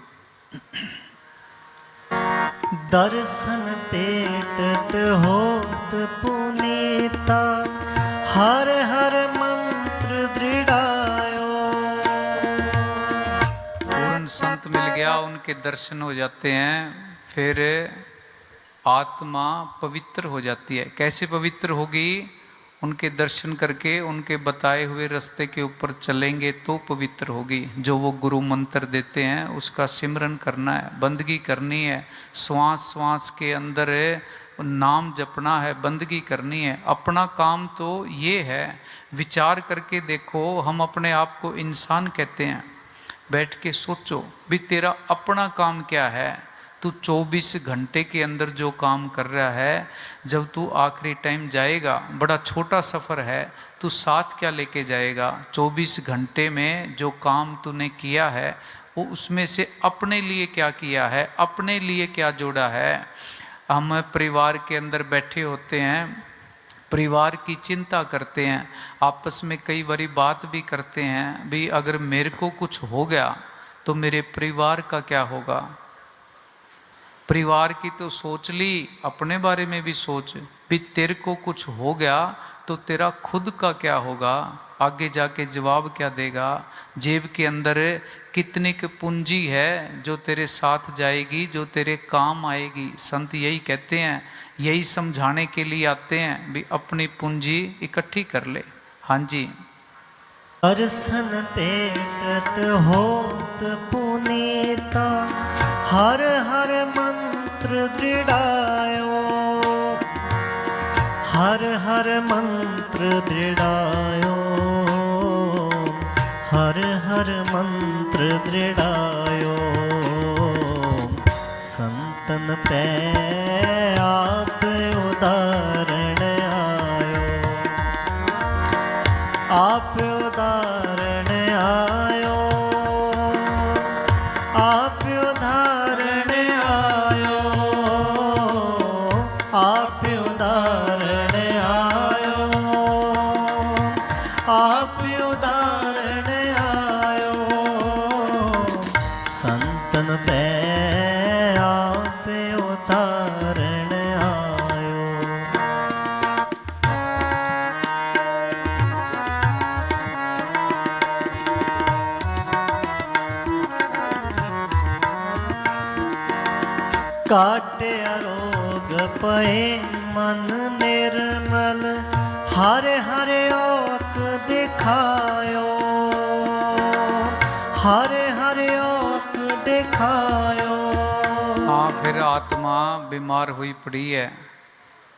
दर्शन तेटत होत पुनीता, हर हर मंत्र दृढ़ायो। पूर्ण संत मिल गया, उनके दर्शन हो जाते हैं, फिर आत्मा पवित्र हो जाती है। कैसे पवित्र होगी? उनके दर्शन करके उनके बताए हुए रास्ते के ऊपर चलेंगे तो पवित्र होगी। जो वो गुरु मंत्र देते हैं उसका सिमरन करना है, बंदगी करनी है, श्वास श्वास के अंदर नाम जपना है, बंदगी करनी है। अपना काम तो ये है, विचार करके देखो। हम अपने आप को इंसान कहते हैं, बैठ के सोचो भी तेरा अपना काम क्या है। तू 24 घंटे के अंदर जो काम कर रहा है, जब तू आखिरी टाइम जाएगा, बड़ा छोटा सफ़र है, तू साथ क्या लेके जाएगा? 24 घंटे में जो काम तूने किया है वो उसमें से अपने लिए क्या किया है, अपने लिए क्या जोड़ा है। हम परिवार के अंदर बैठे होते हैं, परिवार की चिंता करते हैं, आपस में कई बारी बात भी करते हैं भी अगर मेरे को कुछ हो गया तो मेरे परिवार का क्या होगा। परिवार की तो सोच ली, अपने बारे में भी सोच भी तेरे को कुछ हो गया तो तेरा खुद का क्या होगा, आगे जाके जवाब क्या देगा। जेब के अंदर कितनी पूंजी है जो तेरे साथ जाएगी, जो तेरे काम आएगी। संत यही कहते हैं, यही समझाने के लिए आते हैं भी अपनी पूंजी इकट्ठी कर ले। हाँ जी। दर्शन तेटत होत पुनीता, हर हर मंत्र दृढ़ायो। हर हर मंत्र दृढ़ायो, हर हर मंत्र दृढ़ायो। संतन पे आप उदाहरण आयो, आप उदाहरण आयो, आप उदाहरण आयो, आप उदाहरण आयो, आप उदाहरण आयो। संतन पे आप उदाहरण आयो। काटे अरोग पए मन निर्मल, हरे हरे ओक दिखायो, हरे हरे ओक दिखायो। हाँ, फिर आत्मा बीमार हुई पड़ी है।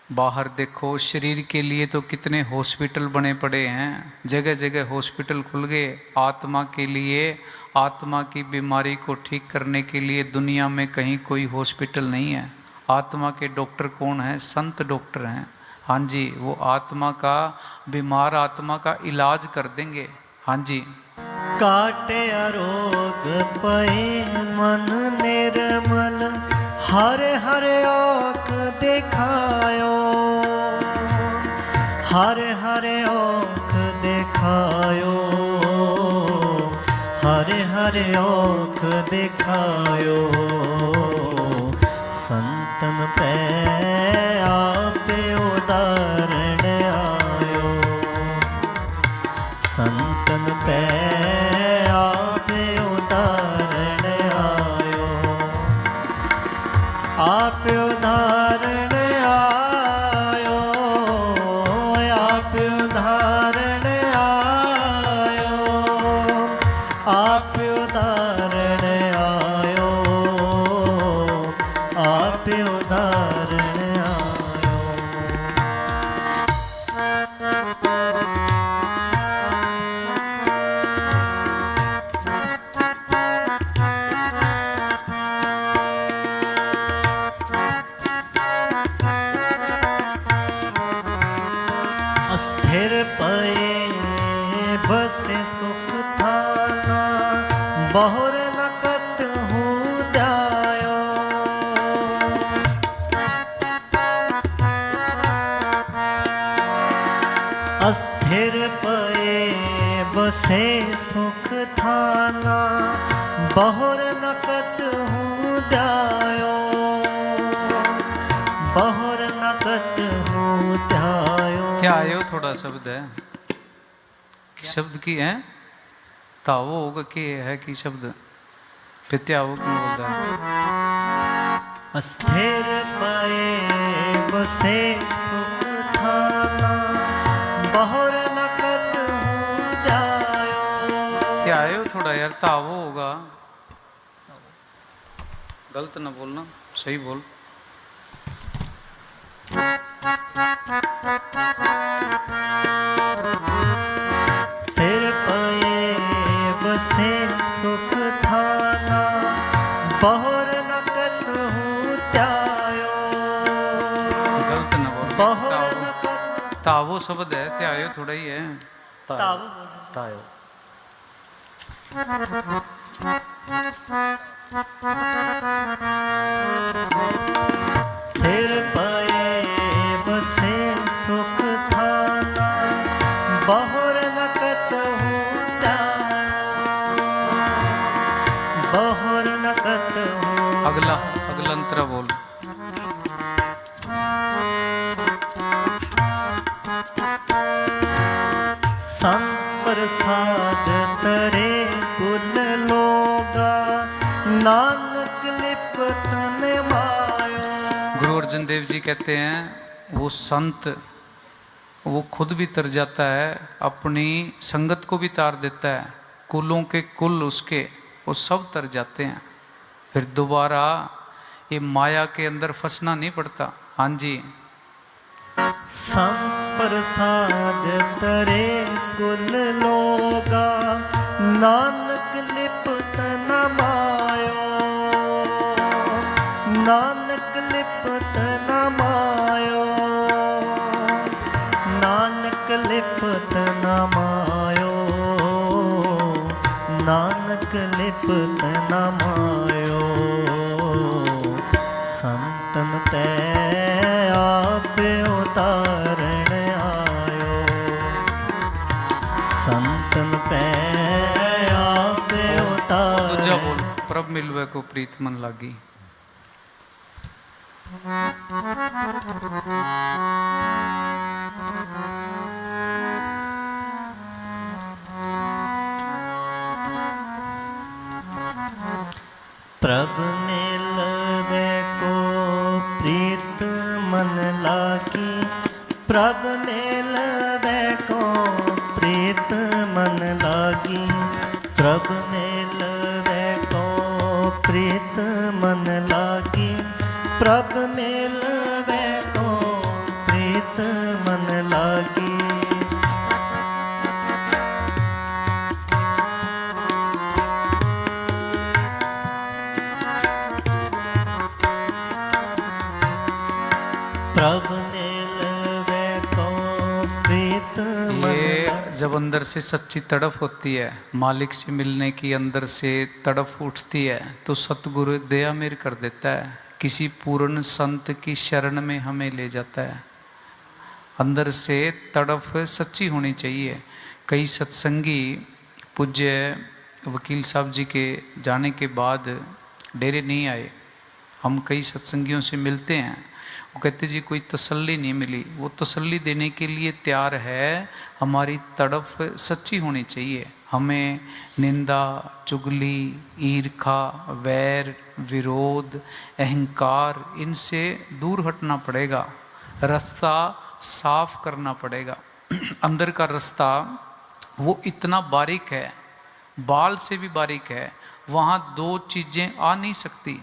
बाहर देखो, शरीर के लिए तो कितने हॉस्पिटल बने पड़े हैं, जगह जगह हॉस्पिटल खुल गए। आत्मा के लिए, आत्मा की बीमारी को ठीक करने के लिए दुनिया में कहीं कोई हॉस्पिटल नहीं है। आत्मा के डॉक्टर कौन है? संत डॉक्टर हैं। हाँ जी, वो आत्मा का, बीमार आत्मा का इलाज कर देंगे। हाँ जी। काटे अरोग पए मन निर्मल Hare Hare okay दिखायो Hare Hare okay दिखायो Hare Hare okay दिखायो संतन पे आपे उदाहरण आयो संतन पे आपे उदाहरण आयो आप उदाहरण आयो आप उदाहरण आयो आप उदाहरण आयो आप उदाहरण आयो। अस्थिर पए बसे सुख थाना बहुर नकत हूँ दायो अस्थिर पए बसे सुख थाना बहुर नकत हूँ दायो बहुर नकत हूँ त्यायो। त्यायो थोड़ा शब्द है कि शब्द की है तावो होगा कि है कि शब्द पित्यावो क्यों बोलता है। अस्थिर पए बसे सुख थाना बहुर नकत हूँ जायो। त्यायो थोड़ा यार तावो होगा गलत ना बोलना सही बोल। सिर पए बसे सुख थाना बहुर नकत हूँ त्यायो गलत ना बोल। बहुर नकत तावो शब्द है त्यायो थोड़ा ही है। तावो तायो सिर पए बसे सुख थाना बहुर नकत हूँ त्यायो बहुर नकत हूँ। अगला अगला अंतरा बोल। संप्रसाद तरे कुल लोगा नानक लिप तन मायो। गुरु अर्जन देव जी कहते हैं वो संत वो खुद भी तर जाता है अपनी संगत को भी तार देता है कुलों के कुल उसके वो सब तर जाते हैं फिर दोबारा ये माया के अंदर फंसना नहीं पड़ता। हाँ जी संप्रसाद तरे कुल लोगा नानक लिप तन मायो नानक लिप तन मायो नानक लिप तन मायो नानक लिप तन मायो। संतन पे आप उतारण आयो संतन पे आप उतारण। दूजा बोल प्रभ मिलवे को प्रीत मन लागी। प्रभ मिलवे को प्रीत मन लागी प्रभ मिलवे को प्रीत मन लागी प्रभ मिलवे को प्रीत मन लागी प्रभ मिलवे को प्रीत मन लागी। प्रभ मिलवे को प्रीत मन। ये जब अंदर से सच्ची तड़प होती है, मालिक से मिलने की अंदर से तड़प उठती है, तो सतगुरु दया मेर कर देता है, किसी पूर्ण संत की शरण में हमें ले जाता है। अंदर से तड़प सच्ची होनी चाहिए। कई सत्संगी पूज्य वकील साहब जी के जाने के बाद डेरे नहीं आए। हम कई सत्संगियों से मिलते हैं, वो कहते जी कोई तसल्ली नहीं मिली। वो तसल्ली देने के लिए तैयार है, हमारी तड़प सच्ची होनी चाहिए। हमें निंदा, चुगली, ईर्खा, वैर, विरोध, अहंकार, इनसे दूर हटना पड़ेगा, रास्ता साफ करना पड़ेगा। अंदर का रास्ता वो इतना बारीक है, बाल से भी बारीक है, वहाँ दो चीज़ें आ नहीं सकती,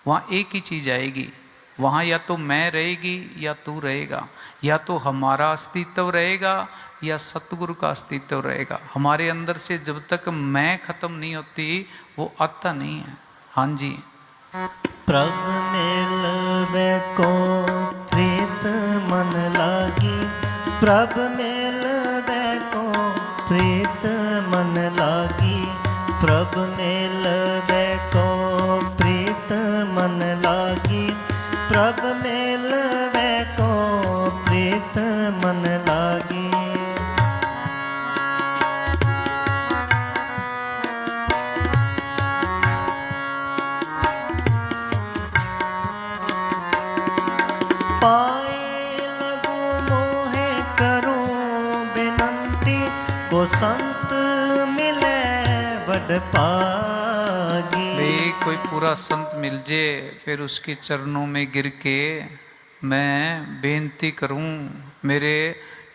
वहाँ एक ही चीज़ आएगी। वहाँ या तो मैं रहेगी या तू रहेगा, या तो हमारा अस्तित्व रहेगा या सतगुरु का अस्तित्व रहेगा। हमारे अंदर से जब तक मैं खत्म नहीं होती वो आता नहीं है। हाँ जी। प्रभ मिलवे को प्रीत मन लागी, प्रभ मिलवे को प्रीत मन लागी, प्रभ मिलवे को प्रीत मन लागी, प्रभ मिलवे को प्रीत मन लागी। पाए लगो मोहे करूं बेनंती, को संत मिले बड़ पागी। भाई कोई पूरा संत मिल जाए, फिर उसके चरणों में गिर के मैं बेनती करूं, मेरे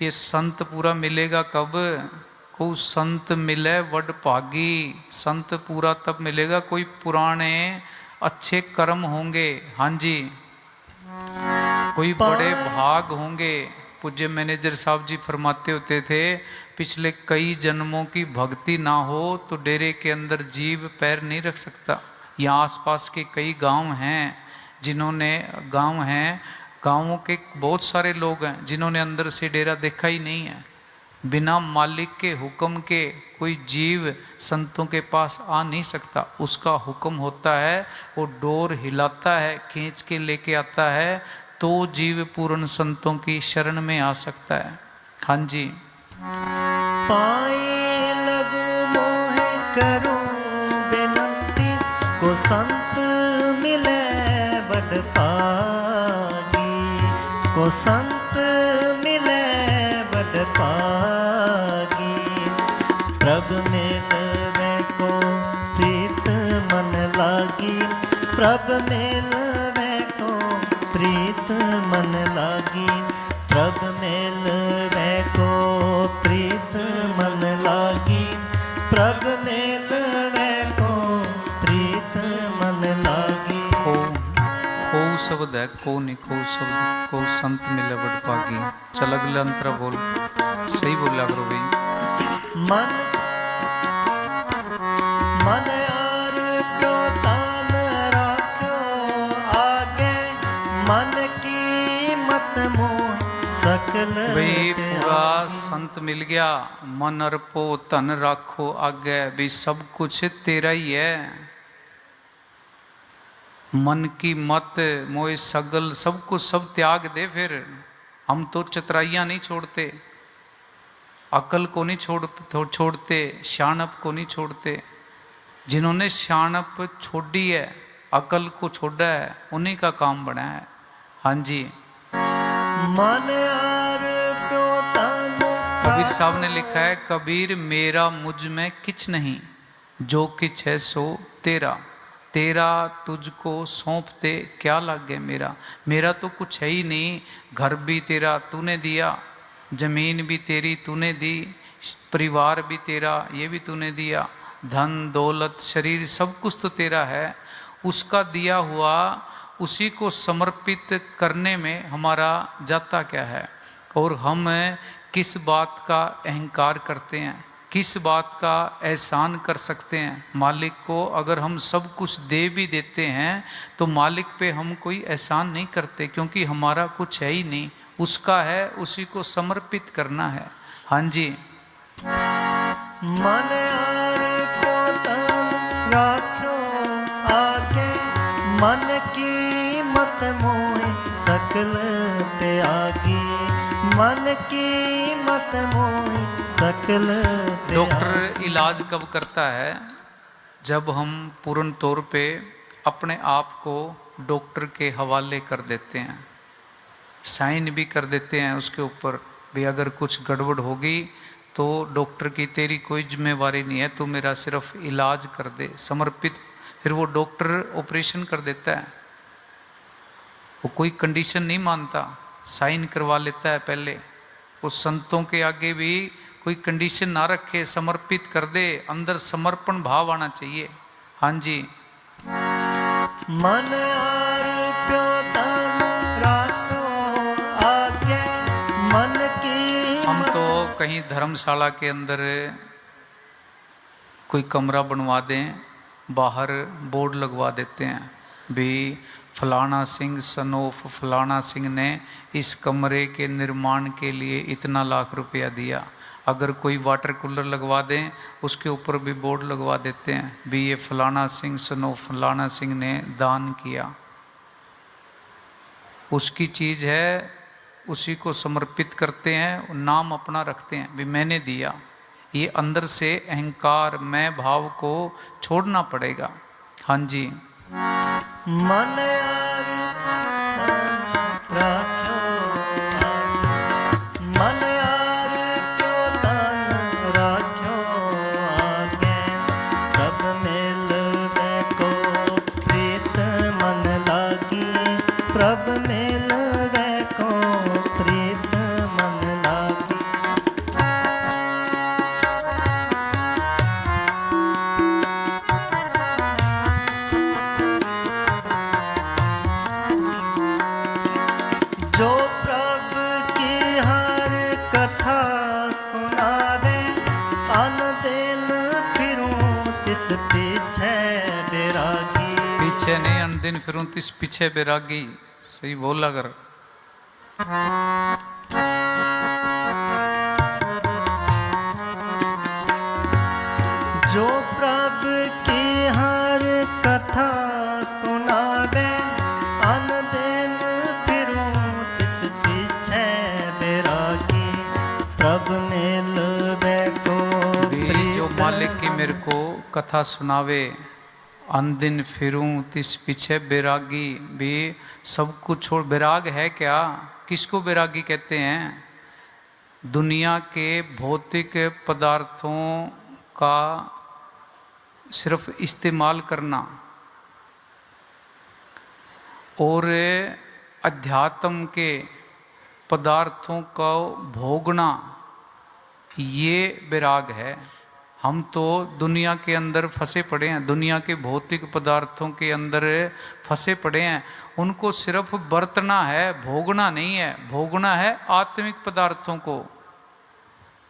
ये संत पूरा मिलेगा कब? को संत मिले बड़ भागी। संत पूरा तब मिलेगा कोई पुराने अच्छे कर्म होंगे। हाँ जी, कोई बड़े भाग होंगे। पूज्य मैनेजर साहब जी फरमाते होते थे, पिछले कई जन्मों की भक्ति ना हो तो डेरे के अंदर जीव पैर नहीं रख सकता। यहाँ आसपास के कई गांव हैं जिन्होंने गांवों के बहुत सारे लोग हैं जिन्होंने अंदर से डेरा देखा ही नहीं है। बिना मालिक के हुक्म के कोई जीव संतों के पास आ नहीं सकता। उसका हुक्म होता है, वो डोर हिलाता है, खींच के लेके आता है, तो जीव पूर्ण संतों की शरण में आ सकता है। हाँ जी। पाए लगो मोहे करूं बेनंती, को संत मिले बड़ पागी, को संत मिले बड़ पागी। प्रभ मिलवे को प्रीत मन लागी, प्रभ मिलवे को प्रीत मन लागी, प्रभ मिलवे को प्रीत मन लागी, प्रभ मिलवे को प्रीत मन लागी। को शब्द है, को नहीं को शब्द, को संत मिले बड़ पागी। चल अगला अंतरा बोल, सही बोला करो भाई। मन मन और को तान राखो आगे, मन की मत मोह सकल भाई त्यागे। पूरा संत मिल गया, मन अर्पो धन राखो आगे, भी सब कुछ तेरा ही है। मन की मत मोह सगल सब कुछ सब त्याग दे। फिर हम तो चतराइयाँ नहीं छोड़ते, अकल को नहीं छोड़ते, शानप को नहीं छोड़ते। जिन्होंने शानप छोड़ी है, अकल को छोड़ा है, उन्हीं का काम बना है। हाँ जी। मन और को तान कबीर साहब ने लिखा है, कबीर मेरा मुझ में किछ नहीं, जो किछ है सो तेरा, तेरा तुझको सौंपते क्या लागे मेरा। मेरा तो कुछ है ही नहीं, घर भी तेरा तूने दिया, जमीन भी तेरी तूने दी, परिवार भी तेरा ये भी तूने दिया, धन दौलत शरीर सब कुछ तो तेरा है। उसका दिया हुआ उसी को समर्पित करने में हमारा जाता क्या है? और हम किस बात का अहंकार करते हैं, किस बात का एहसान कर सकते हैं मालिक को? अगर हम सब कुछ दे भी देते हैं तो मालिक पे हम कोई एहसान नहीं करते, क्योंकि हमारा कुछ है ही नहीं, उसका है, उसी को समर्पित करना है। हाँ जी। मन आर प्यो तन राख्यो आगे, मन की मत मोहि सकल त्यागी, मन की मत मोहि सकल त्यागी। डॉक्टर इलाज कब करता है? जब हम पूर्ण तौर पे अपने आप को डॉक्टर के हवाले कर देते हैं, साइन भी कर देते हैं उसके ऊपर भी, अगर कुछ गड़बड़ होगी तो डॉक्टर की तेरी कोई जिम्मेवारी नहीं है, तू मेरा सिर्फ इलाज कर दे, समर्पित। फिर वो डॉक्टर ऑपरेशन कर देता है, वो कोई कंडीशन नहीं मानता, साइन करवा लेता है पहले। उस संतों के आगे भी कोई कंडीशन ना रखे, समर्पित कर दे, अंदर समर्पण भाव आना चाहिए। हाँ जी। मन आर प्यो तन राख्यो आगे, मन की हम तो कहीं धर्मशाला के अंदर कोई कमरा बनवा दें, बाहर बोर्ड लगवा देते हैं भी फलाना सिंह सनोफ फलाना सिंह ने इस कमरे के निर्माण के लिए इतना लाख रुपया दिया। अगर कोई वाटर कूलर लगवा दें उसके ऊपर भी बोर्ड लगवा देते हैं भी ये फलाना सिंह सनोफ फलाना सिंह ने दान किया। उसकी चीज़ है, उसी को समर्पित करते हैं, नाम अपना रखते हैं भी मैंने दिया। ये अंदर से अहंकार मैं भाव को छोड़ना पड़ेगा। हाँ जी। मन आर राख्यो मन आर प्यो तन राख्यो आगे, तब मिलवे को प्रीत मन लागी, प्रभ मिलवे को प्रीत मन लागी। जो प्रभु की हर कथा सुनावे, अन दिन फिरूं तिस पीछे बैरागी। पीछे नहीं, अन दिन फिरूं तिस पीछे बैरागी। सही बोला कर। जो प्रभु की हर कथा सुनावे, अन दिन फिरूं तिस पीछे बैरागी, प्रभु मिलवे को भी जो मालिक की मेरे को कथा सुनावे, अन दिन फिरूं तिस पीछे बैरागी, भी सब कुछ छोड़। बैराग है क्या? किसको बैरागी कहते हैं? दुनिया के भौतिक पदार्थों का सिर्फ इस्तेमाल करना और अध्यात्म के पदार्थों का भोगना, ये बैराग है। हम तो दुनिया के अंदर फंसे पड़े हैं, दुनिया के भौतिक पदार्थों के अंदर फंसे पड़े हैं। उनको सिर्फ बरतना है, भोगना नहीं है। भोगना है आत्मिक पदार्थों को।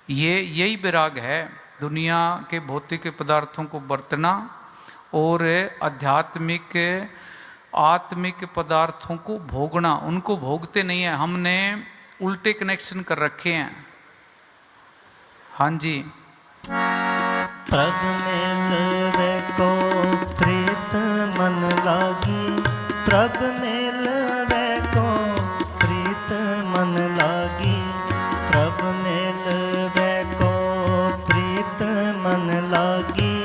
यही बैराग है, दुनिया के भौतिक पदार्थों को बरतना और आध्यात्मिक आत्मिक पदार्थों को भोगना। उनको भोगते नहीं है, हमने उल्टे कनेक्शन कर रखे हैं। हाँ जी। प्रभ मिलवे को प्रीत मन लागी, प्रभ मिलवे को प्रीत मन लागी, प्रभ मिलवे को प्रीत मन लागी,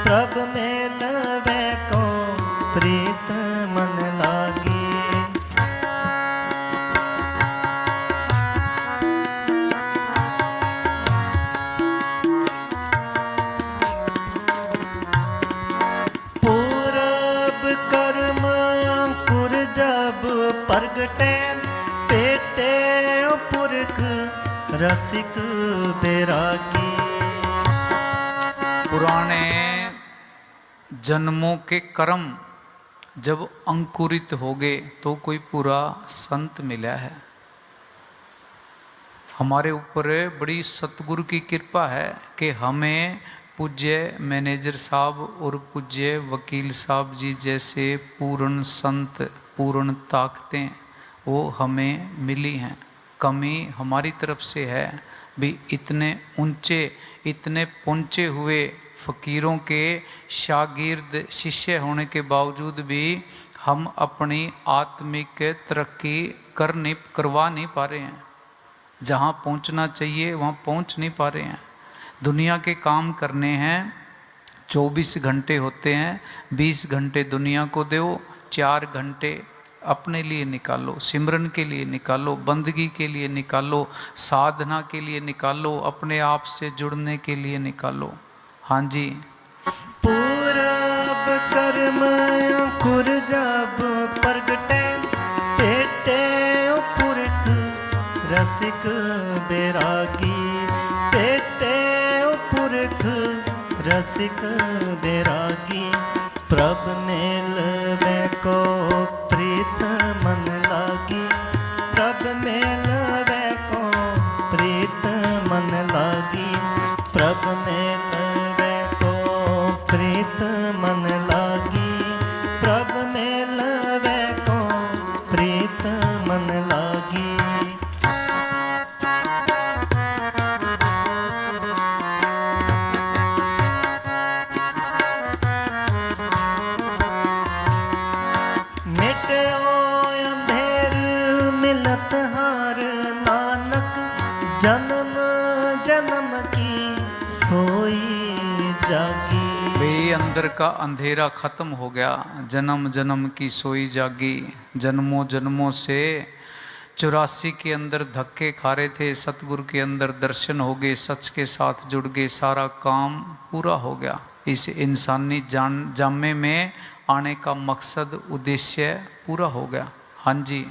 प्रभ मिलवे को प्रीत मन लागी। कर्म अंकुर जब प्रगटे, पेटे पुरख रसिक बैरागी। पुराने जन्मों के कर्म जब अंकुरित हो गए तो कोई पूरा संत मिला है। हमारे ऊपर बड़ी सतगुरु की कृपा है कि हमें पूज्य मैनेजर साहब और पूज्य वकील साहब जी जैसे पूर्ण संत, पूर्ण ताकतें वो हमें मिली हैं। कमी हमारी तरफ से है, भी इतने ऊंचे इतने पहुँचे हुए फ़कीरों के शागिर्द शिष्य होने के बावजूद भी हम अपनी आत्मिक तरक्की करवा नहीं पा रहे हैं। जहाँ पहुँचना चाहिए वहाँ पहुँच नहीं पा रहे हैं। दुनिया के काम करने हैं, 24 घंटे होते हैं, 20 घंटे दुनिया को दो, 4 घंटे अपने लिए निकालो, सिमरन के लिए निकालो, बंदगी के लिए निकालो, साधना के लिए निकालो, अपने आप से जुड़ने के लिए निकालो। हाँ जी। पूरब कर्म अंकुर जब प्रगटे, पेटे पुरख रसिक बैरागी, पेटे पुरख रसिक बैरागी। प्रभ मिलवे को प्रीत मन लागी, प्रभ मिलवे को प्रीत मन लागी, प्रभ मिलवे को प्रीत मन लागी, प्रभ मिलवे को प्रीत मन लागी। हार नानक जन्म जन्म की सोई जागी। वे अंदर का अंधेरा खत्म हो गया, जन्म जन्म की सोई जागी। जन्मों जन्मों से 84 के अंदर धक्के खा रहे थे, सतगुरु के अंदर दर्शन हो गए, सच के साथ जुड़ गए, सारा काम पूरा हो गया। इस इंसानी जामे में आने का मकसद उद्देश्य पूरा हो गया। हाँ जी।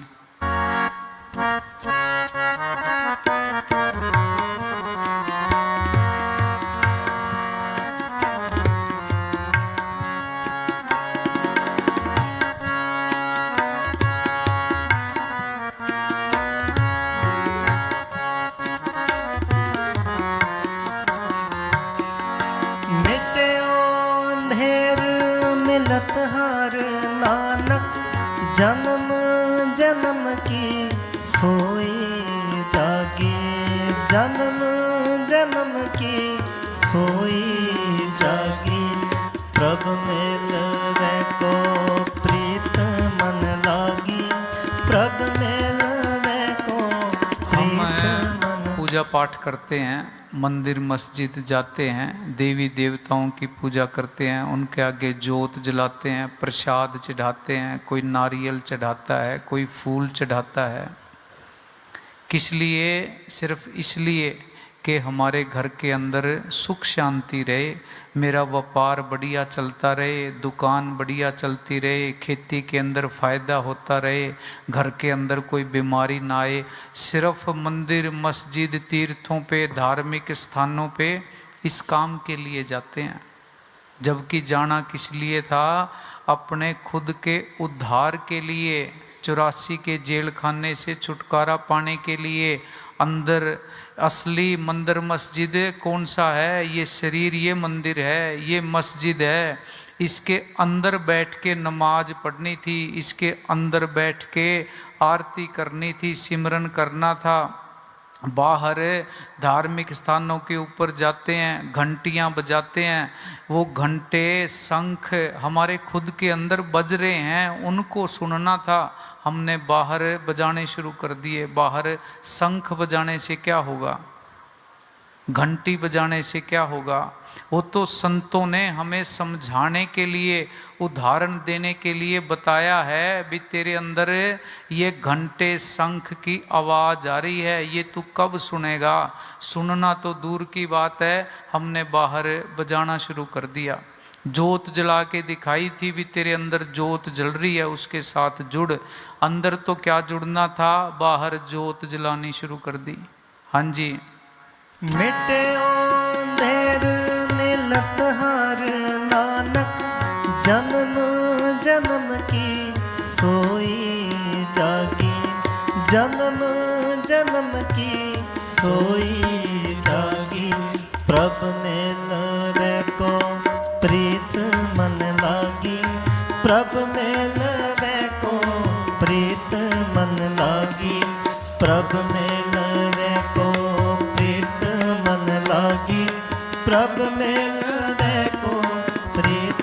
मिलत हार नानक जन्म जन्म की सोई जागी, जन्म जन्म की सोई जागी। प्रभ मिलवे को प्रीत मन लागी, प्रभ मिलवे को प्रीत मन। पूजा पाठ करते हैं, मंदिर मस्जिद जाते हैं, देवी देवताओं की पूजा करते हैं, उनके आगे जोत जलाते हैं, प्रसाद चढ़ाते हैं, कोई नारियल चढ़ाता है, कोई फूल चढ़ाता है। किस लिए? सिर्फ इसलिए कि हमारे घर के अंदर सुख शांति रहे, मेरा व्यापार बढ़िया चलता रहे, दुकान बढ़िया चलती रहे, खेती के अंदर फ़ायदा होता रहे, घर के अंदर कोई बीमारी ना आए। सिर्फ मंदिर मस्जिद तीर्थों पे धार्मिक स्थानों पे इस काम के लिए जाते हैं। जबकि जाना किस लिए था? अपने खुद के उद्धार के लिए, 84 के जेल खाने से छुटकारा पाने के लिए। अंदर असली मंदिर मस्जिद कौन सा है? ये शरीर, ये मंदिर है, ये मस्जिद है। इसके अंदर बैठ के नमाज पढ़नी थी, इसके अंदर बैठ के आरती करनी थी, सिमरन करना था। बाहर धार्मिक स्थानों के ऊपर जाते हैं, घंटियां बजाते हैं, वो घंटे शंख हमारे खुद के अंदर बज रहे हैं, उनको सुनना था। हमने बाहर बजाने शुरू कर दिए। बाहर शंख बजाने से क्या होगा? घंटी बजाने से क्या होगा? वो तो संतों ने हमें समझाने के लिए, उदाहरण देने के लिए बताया है। भी तेरे अंदर ये घंटे शंख की आवाज़ आ रही है, ये तू कब सुनेगा? सुनना तो दूर की बात है, हमने बाहर बजाना शुरू कर दिया। जोत जला के दिखाई थी भी तेरे अंदर जोत जल रही है, उसके साथ जुड़। अंदर तो क्या जुड़ना था, बाहर जोत जलानी शुरू कर दी। हाँ जी। मिटे अंधेर मिलत हार नानक जन्म जन्म की सोई जागी, जन्म जन्म की सोई जागी। प्रभ मिलवे को प्रीत मन लागी, प्रभ मिलवे को प्रीत मन लागी, प्रभ मिलवे को प्रीत प्रभ मिल देखो प्रीत